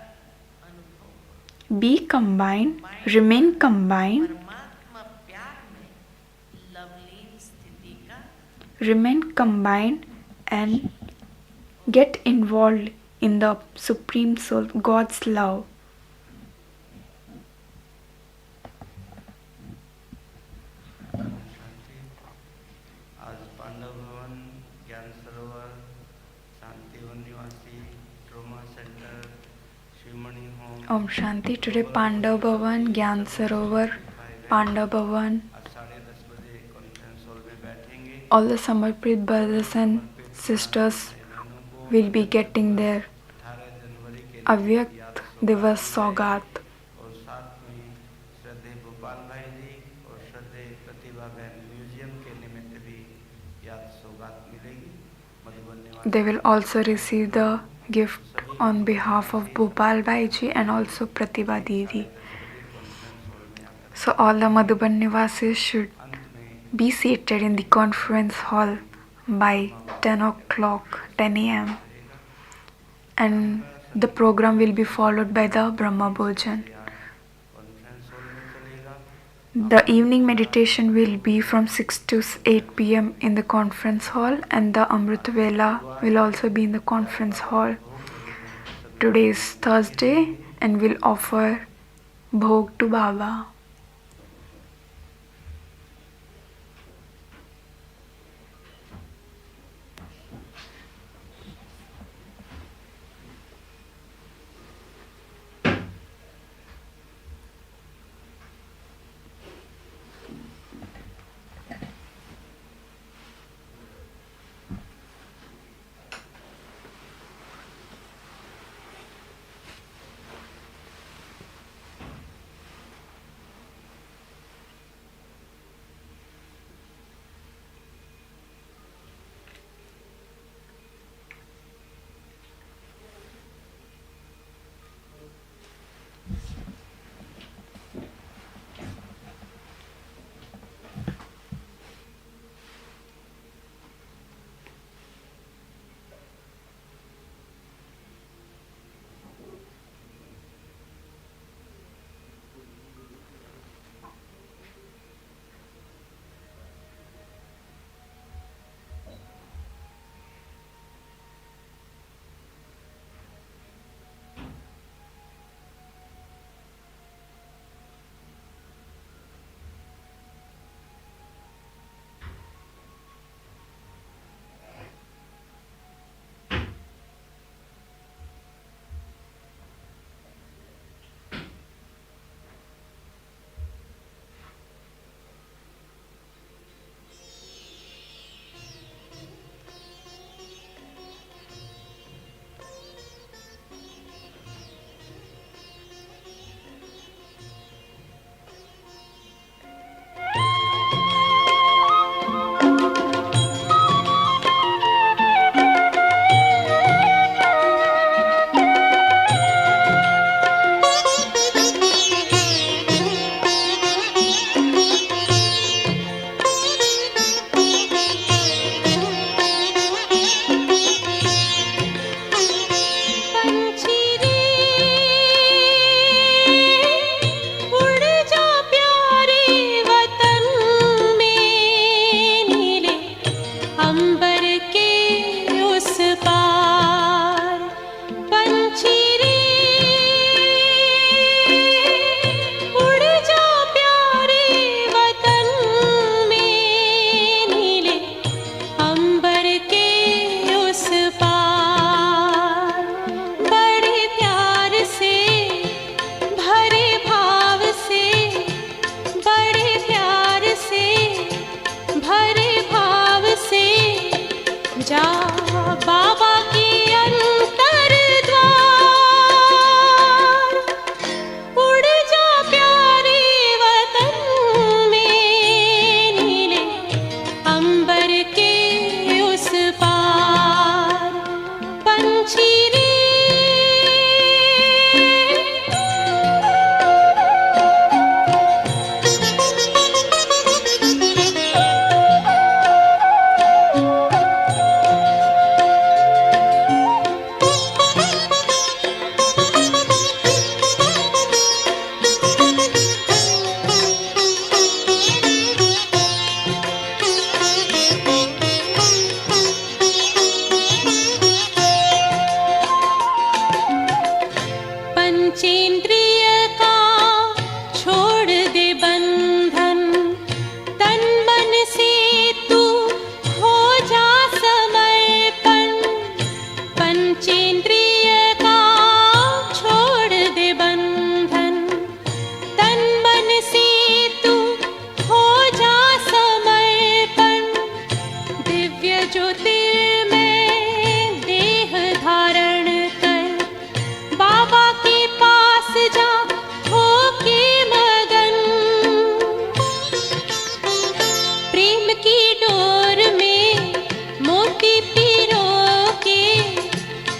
अनुभव Be combined, remain combined, परमात्मा प्यार में लवलीन स्थिति का remain combined and get involved in the Supreme Soul, God's love. शांति। आज पांडव भवन, ज्ञान सरोवर, शांतिवन निवासी, trauma centre, Sivamani home, Om Shanti. Today Pandav Bhavan, Gyan Sarovar, Pandav Bhavan, आज 10:30 बजे कॉन्फ्रेंस हॉल में बैठेंगे। all the Samarprit brothers and sisters will be getting there. 18 जनवरी के Avyakt Divas Saugat. और साथ में श्रद्धे भोपाल भाई जी और श्रद्धे प्रतिभा बहन म्यूजियम के निमित्त भी याद सौगात मिलेगी। मधुबन निवासी They will also receive the gift on behalf of Bhopal Bhaiji and also Pratibha Didi. Conference hall में आकर So all the Madhuban Nivasis should अंत में be seated in the conference hall by 10 o'clock, 10 a.m. and the program will be followed by the Brahma Bhojan. Conference hall में चलेगा. The evening meditation will be from 6 to 8 p.m. in the conference hall, and the Amrit Vela will also be in the conference hall. Today is Thursday and we'll offer Bhog to Baba.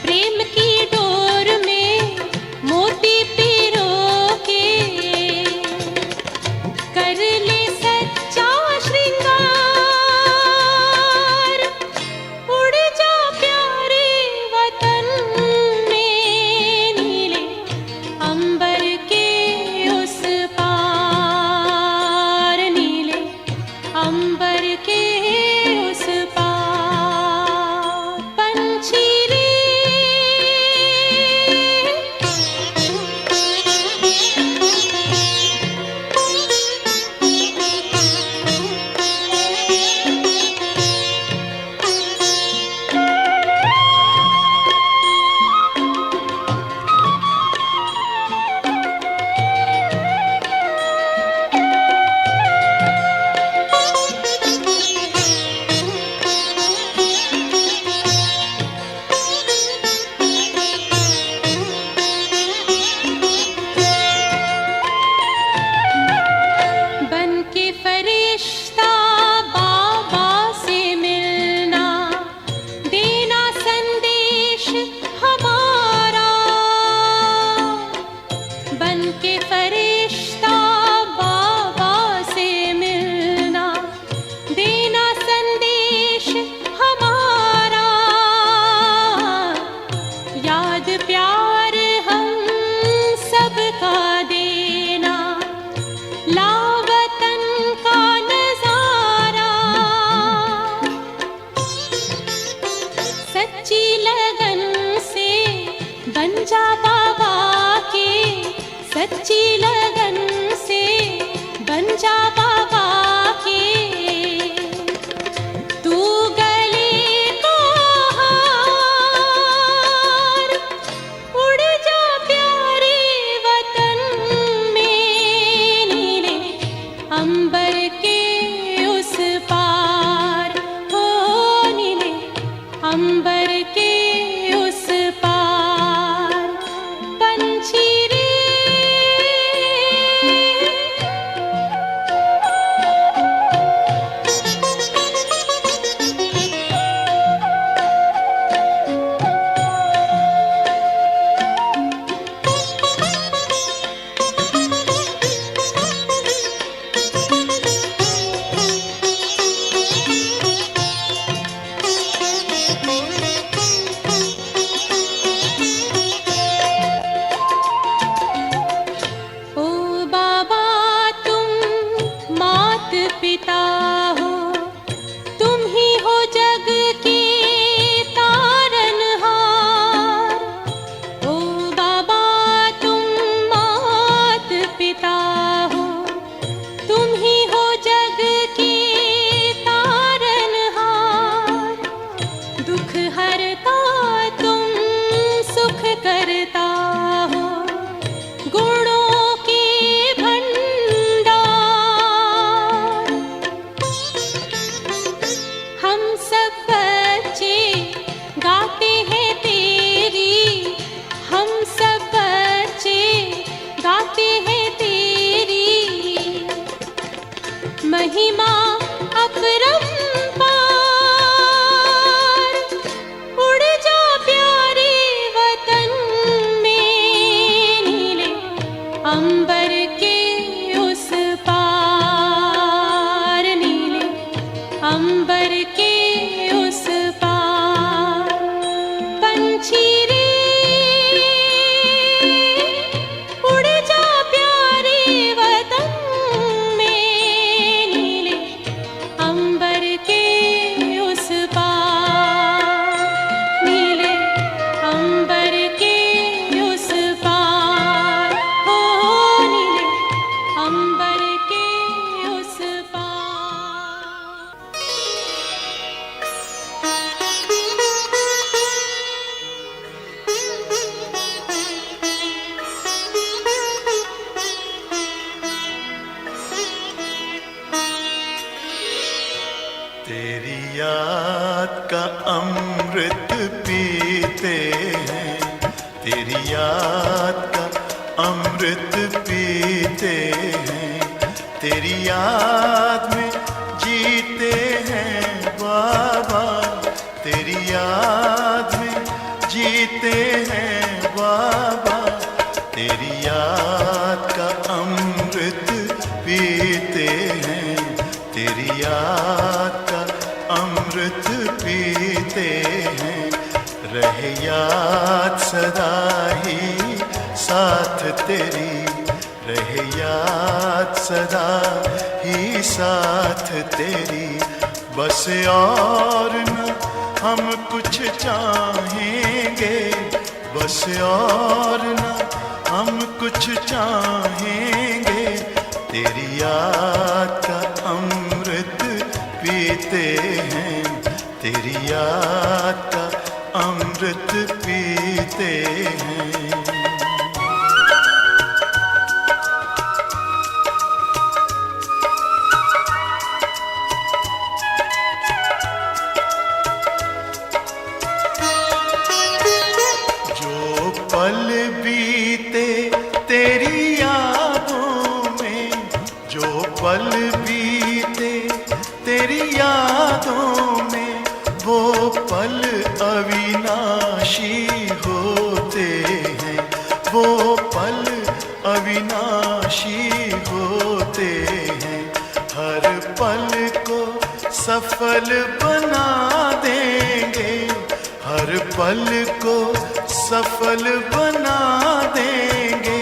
प्रेम की हमारा, बन के फरिश्ता बाबा से मिलना, देना संदेश हमारा, याद प्यार हम सबका देना, लावतन का नजारा, सच्ची लगन से बन जा बाबा के, सच्ची लगन से बन जा बाबा के, तू गले को हार, उड़ जा प्यारे वतन में, नीले अंबर के उस पार, हो नीले अंबर के उस पार, पंछी रे ओ बाबा तुम मात पिता हो, तुम ही हो जग के तारनहार, ओ बाबा तुम मात पिता हो, तुम ही हो जग के तारनहार, दुख हरता तुम सुख करता हो, गुणों के भंडार, हम सब बच्चे गाते हैं तेरी, हम सब बच्चे गाते हैं तेरी, महिमा अपरंपार, उड़ जा प्यारे वतन में, नीले अंबर के उस पार, नीले अंबर के उस पार, पंछी रे उड़ जा प्यारे वतन में, नीले अंबर के उस पार, नीले अंबर के उस पार, हो नीले अंबर के उस पार। तेरी याद का अमृत पीते हैं, तेरी याद का अमृत पीते हैं, तेरी याद में जीते हैं बाबा, तेरी याद में जीते हैं बाबा, तेरी याद का अमृत पीते हैं, तेरी याद का अमृत पीते हैं, रहे याद सदा ही साथ तेरी, रहे याद सदा ही साथ तेरी, बस और न हम कुछ चाहेंगे, बस और न हम कुछ चाहेंगे, तेरी याद का अमृत पीते हैं, तेरी याद का अमृत पीते हैं। जो पल बीते तेरी यादों में, जो पल बीते तेरी यादों में, वो पल अविनाशी पल अविनाशी होते हैं, हर पल को सफल बना देंगे, हर पल को सफल बना देंगे,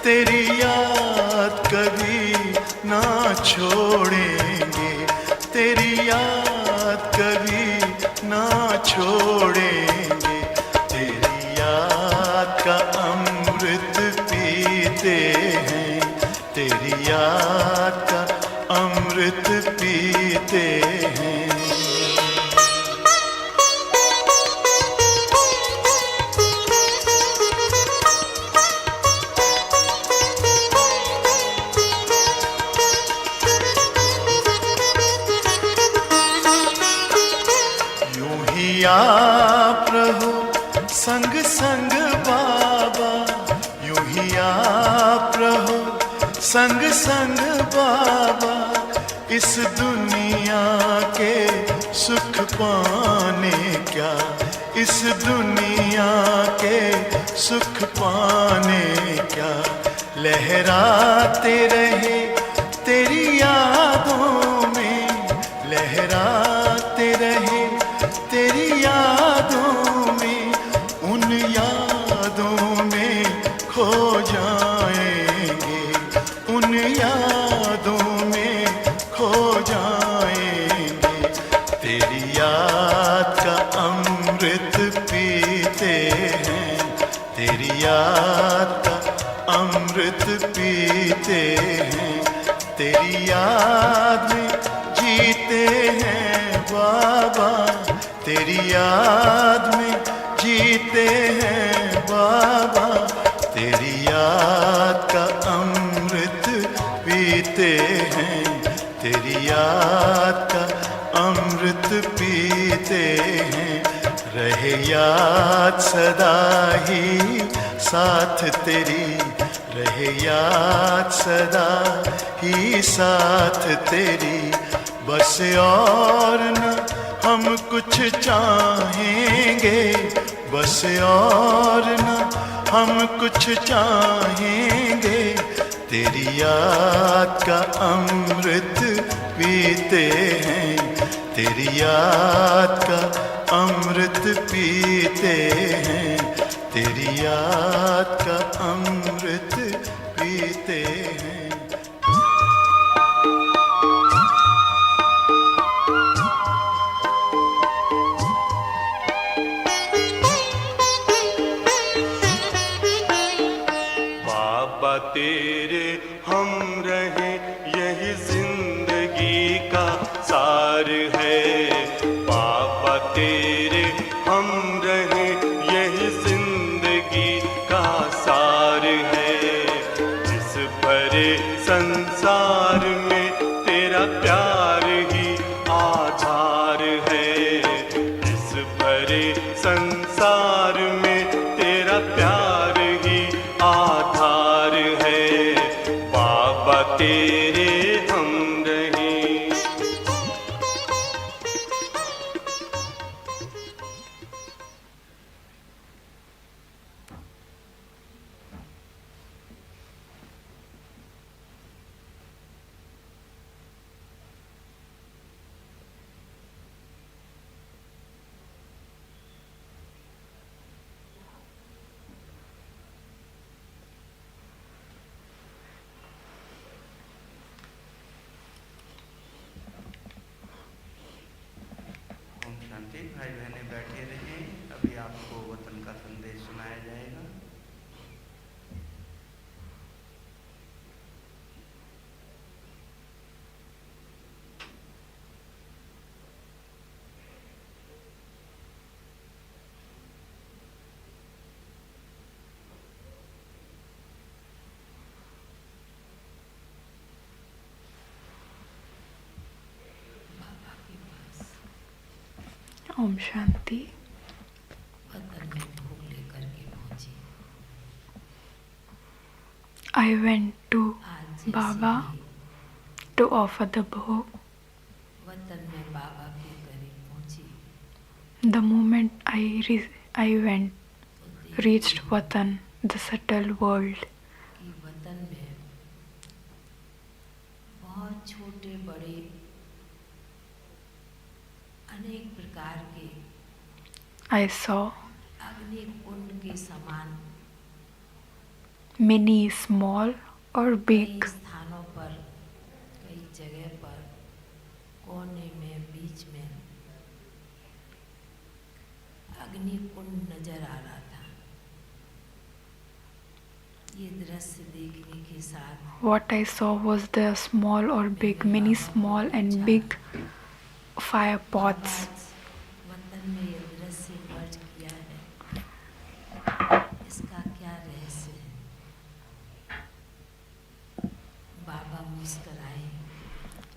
तेरी याद कभी ना छोड़ेंगे, तेरी याद कभी ना छोड़ेंगे, तेरी याद का अमृत पीते हैं, तेरी याद का अमृत पीते हैं। आप रहो संग संग बाबा, यूं ही आप रहो संग संग बाबा, इस दुनिया के सुख पाने क्या, इस दुनिया के सुख पाने क्या, लहराते रहे तेरी यादों में, लहराते रहे तेरी यादों में, उन यादों में खो जाएंगे, उन यादों में खो जाएंगे, तेरी याद का अमृत पीते हैं, तेरी याद का अमृत पीते हैं, तेरी याद में जीते हैं बाबा, तेरी याद में जीते हैं बाबा, तेरी याद का अमृत पीते हैं, तेरी याद का अमृत पीते हैं, रहे याद सदा ही साथ तेरी, रहे याद सदा ही साथ तेरी, बस और न हम कुछ चाहेंगे, बस और न हम कुछ चाहेंगे, तेरी याद का अमृत पीते हैं, तेरी याद का अमृत पीते हैं, तेरी याद का अमृत पीते हैं। तेरे हम रहे यही जिंदगी का सार है, बाबा तेरे हम रहे यही जिंदगी का सार है, इस भरे संसार में तेरा प्यार ही आधार है, इस भरे संसार में तेरा प्यार ही आधार है, बाबा तेरे हम रहे। भाई बहनें बैठे रहें, अभी आपको वतन का संदेश सुनाया जाएगा। ओम शांति। वतन में भोग लेकर के पहुंची। I went to Baba to offer the bhog. वतन में बाबा के करीब पहुंची। The moment I reached Vatan, the subtle world. कि वतन में बहुत छोटे बड़े अनेक प्रकार के I saw अग्नि कुंड के समान many small or कई big स्थानों पर, कई जगह पर, कोने में, बीच में अग्नि कुंड नजर आ रहा था। ये दृश्य देखने के साथ what I saw was the small or big, many small and big fire Baba pots. आज वतन में ये दृश्य वर्ज किया है, इसका क्या रहस्य है? बाबा मुस्कुराए।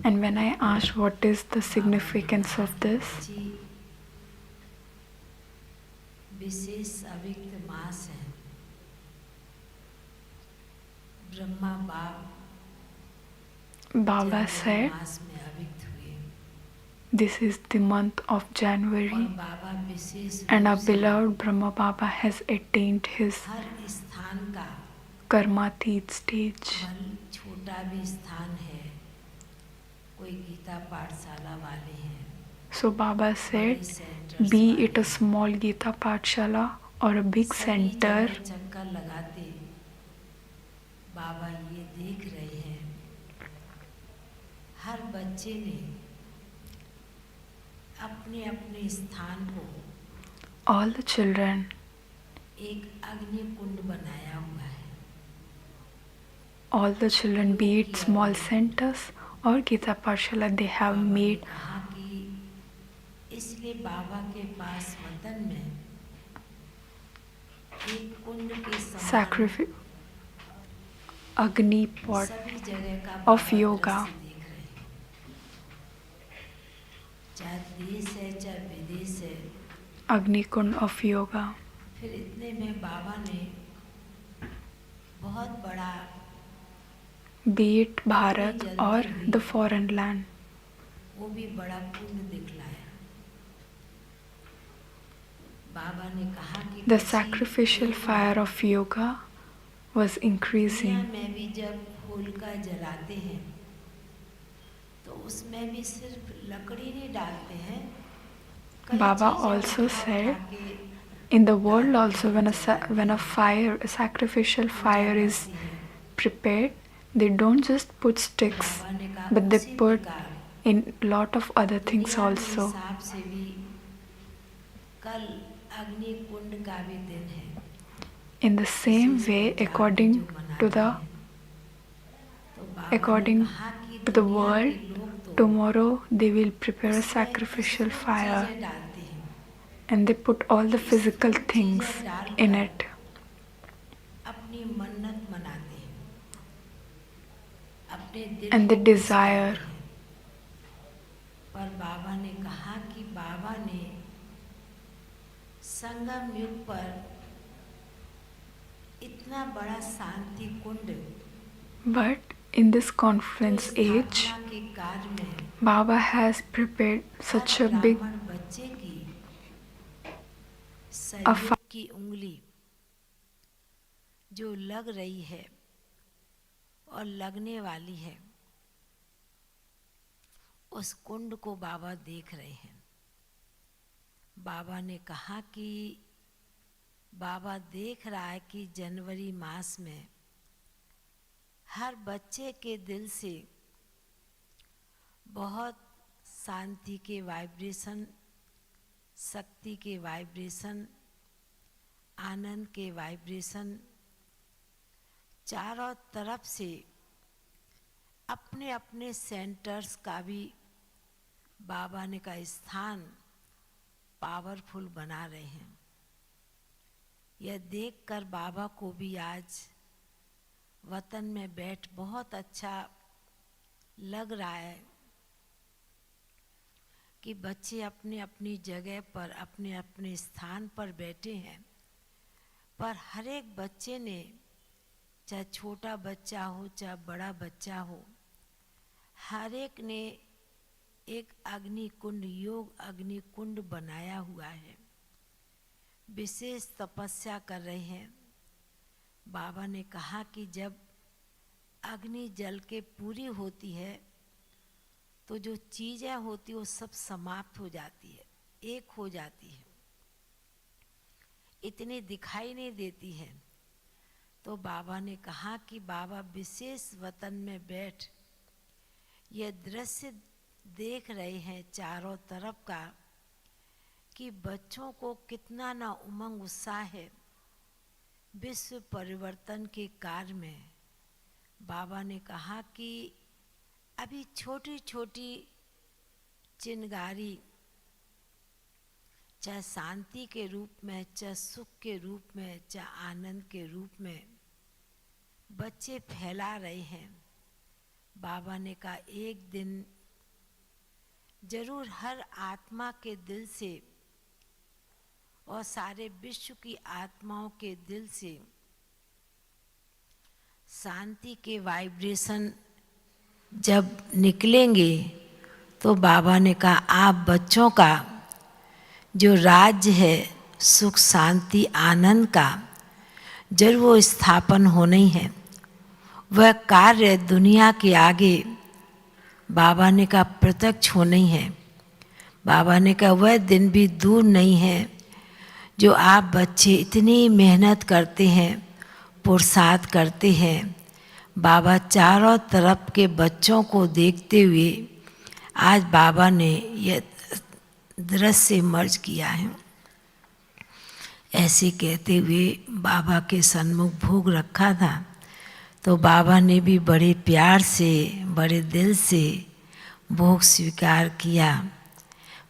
And when I asked what is the significance of this, जी विशेष अव्यक्त मास है। ब्रह्मा बाप Baba जनवरी said, मास में अव्यक्त हुए this is the month of और January, Baba wishes and our रूप से beloved Brahma Baba has attained his हर स्थान का Karmatit stage. भले छोटा भी स्थान है, कोई गीता पाठशाला वाले हैं, So Baba बड़े said, सेंटर्स be वाले it a small Gita Pathshala or a big सभी center, जगह चक्कर लगाते बाबा ये देख रहे हैं हर बच्चे ने अपने अपने स्थान को all the children, एक अग्नि कुंड बनाया हुआ है। all the children, be it small centers or Gita Pathshala, they have बाबा ने made कहा कि इसलिए बाबा के पास वतन में एक कुंड के समान sacrifice, Agni pot सभी जगह का of बाबा yoga. दृश्य देख रहे हैं। चाहे देश है चाहे विदेश है। Agni Kund of Yoga. फिर इतने में बाबा ने बहुत बड़ा Be it Bharat or the foreign land. वो भी बड़ा कुंड दिखलाया। बाबा ने कहा कि The किसी sacrificial एक fire of yoga was दुनिया increasing. में भी जब होलिका जलाते हैं तो उसमें भी सिर्फ लकड़ी नहीं डालते हैं। कई Baba चीजें also उठा said, उठा के in the world also when a fire, a sacrificial fire is करती हैं। prepared, they don't just put sticks, बाबा ने कहा but they उसी put प्रकार in lot of other things दुनिया के also. हिसाब से भी कल अग्नि कुंड का भी दिन है। In the same way, according to the according to the world, tomorrow they will prepare a sacrificial fire and they put all the physical things in it. अपनी मन्नत मनाते हैं, अपने दिल And they को desire. पुकारते हैं। पर बाबा ने कहा कि बाबा ने संगम युग पर इतना बड़ा शांति कुंड But in this conference age, स्थापना के कार्य में Baba has prepared such a big ब्राह्मण बच्चे की सहयोग की उंगली जो लग रही है और लगने वाली है, उस कुंड को बाबा देख रहे हैं। बाबा ने कहा कि बाबा देख रहा है कि जनवरी मास में हर बच्चे के दिल से बहुत शांति के वाइब्रेशन, शक्ति के वाइब्रेशन, आनंद के वाइब्रेशन चारों तरफ से अपने अपने सेंटर्स का भी बाबा ने का स्थान पावरफुल बना रहे हैं। यह देखकर बाबा को भी आज वतन में बैठ बहुत अच्छा लग रहा है कि बच्चे अपने अपनी जगह पर अपने अपने स्थान पर बैठे हैं, पर हर एक बच्चे ने, चाहे छोटा बच्चा हो चाहे बड़ा बच्चा हो, हर एक ने एक अग्नि कुंड, योग अग्नि कुंड बनाया हुआ है। विशेष तपस्या कर रहे हैं, बाबा ने कहा कि जब अग्नि जल के पूरी होती है तो जो चीज़ें होती वो सब समाप्त हो जाती है, एक हो जाती है, इतनी दिखाई नहीं देती है। तो बाबा ने कहा कि बाबा विशेष वतन में बैठ यह दृश्य देख रहे हैं चारों तरफ का कि बच्चों को कितना ना उमंग उत्साह है विश्व परिवर्तन के कार्य में। बाबा ने कहा कि अभी छोटी छोटी चिंगारी चाहे शांति के रूप में, चाहे सुख के रूप में, चाहे आनंद के रूप में बच्चे फैला रहे हैं। बाबा ने कहा एक दिन जरूर हर आत्मा के दिल से और सारे विश्व की आत्माओं के दिल से शांति के वाइब्रेशन जब निकलेंगे तो बाबा ने कहा आप बच्चों का जो राज्य है सुख शांति आनंद का जरूर वो स्थापन होना ही है। वह कार्य दुनिया के आगे बाबा ने कहा प्रत्यक्ष होना ही है। बाबा ने कहा वह दिन भी दूर नहीं है जो आप बच्चे इतनी मेहनत करते हैं, पुरुषार्थ करते हैं। बाबा चारों तरफ के बच्चों को देखते हुए आज बाबा ने यह दृश्य मर्ज किया है। ऐसे कहते हुए बाबा के सन्मुख भोग रखा था तो बाबा ने भी बड़े प्यार से, बड़े दिल से भोग स्वीकार किया।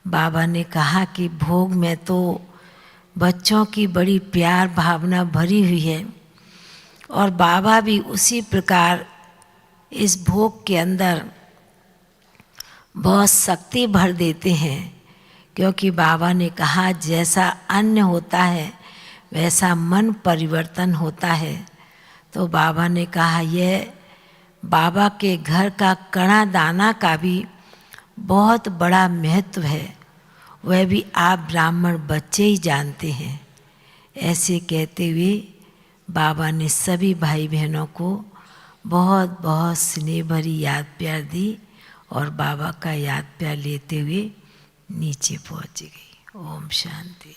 बाबा ने कहा कि भोग में तो बच्चों की बड़ी प्यार भावना भरी हुई है और बाबा भी उसी प्रकार इस भोग के अंदर बहुत शक्ति भर देते हैं, क्योंकि बाबा ने कहा जैसा अन्न होता है वैसा मन परिवर्तन होता है। तो बाबा ने कहा यह बाबा के घर का कणा दाना का भी बहुत बड़ा महत्व है, वह भी आप ब्राह्मण बच्चे ही जानते हैं। ऐसे कहते हुए बाबा ने सभी भाई बहनों को बहुत बहुत स्नेह भरी याद प्यार दी और बाबा का याद प्यार लेते हुए नीचे पहुँच गई। ओम शांति।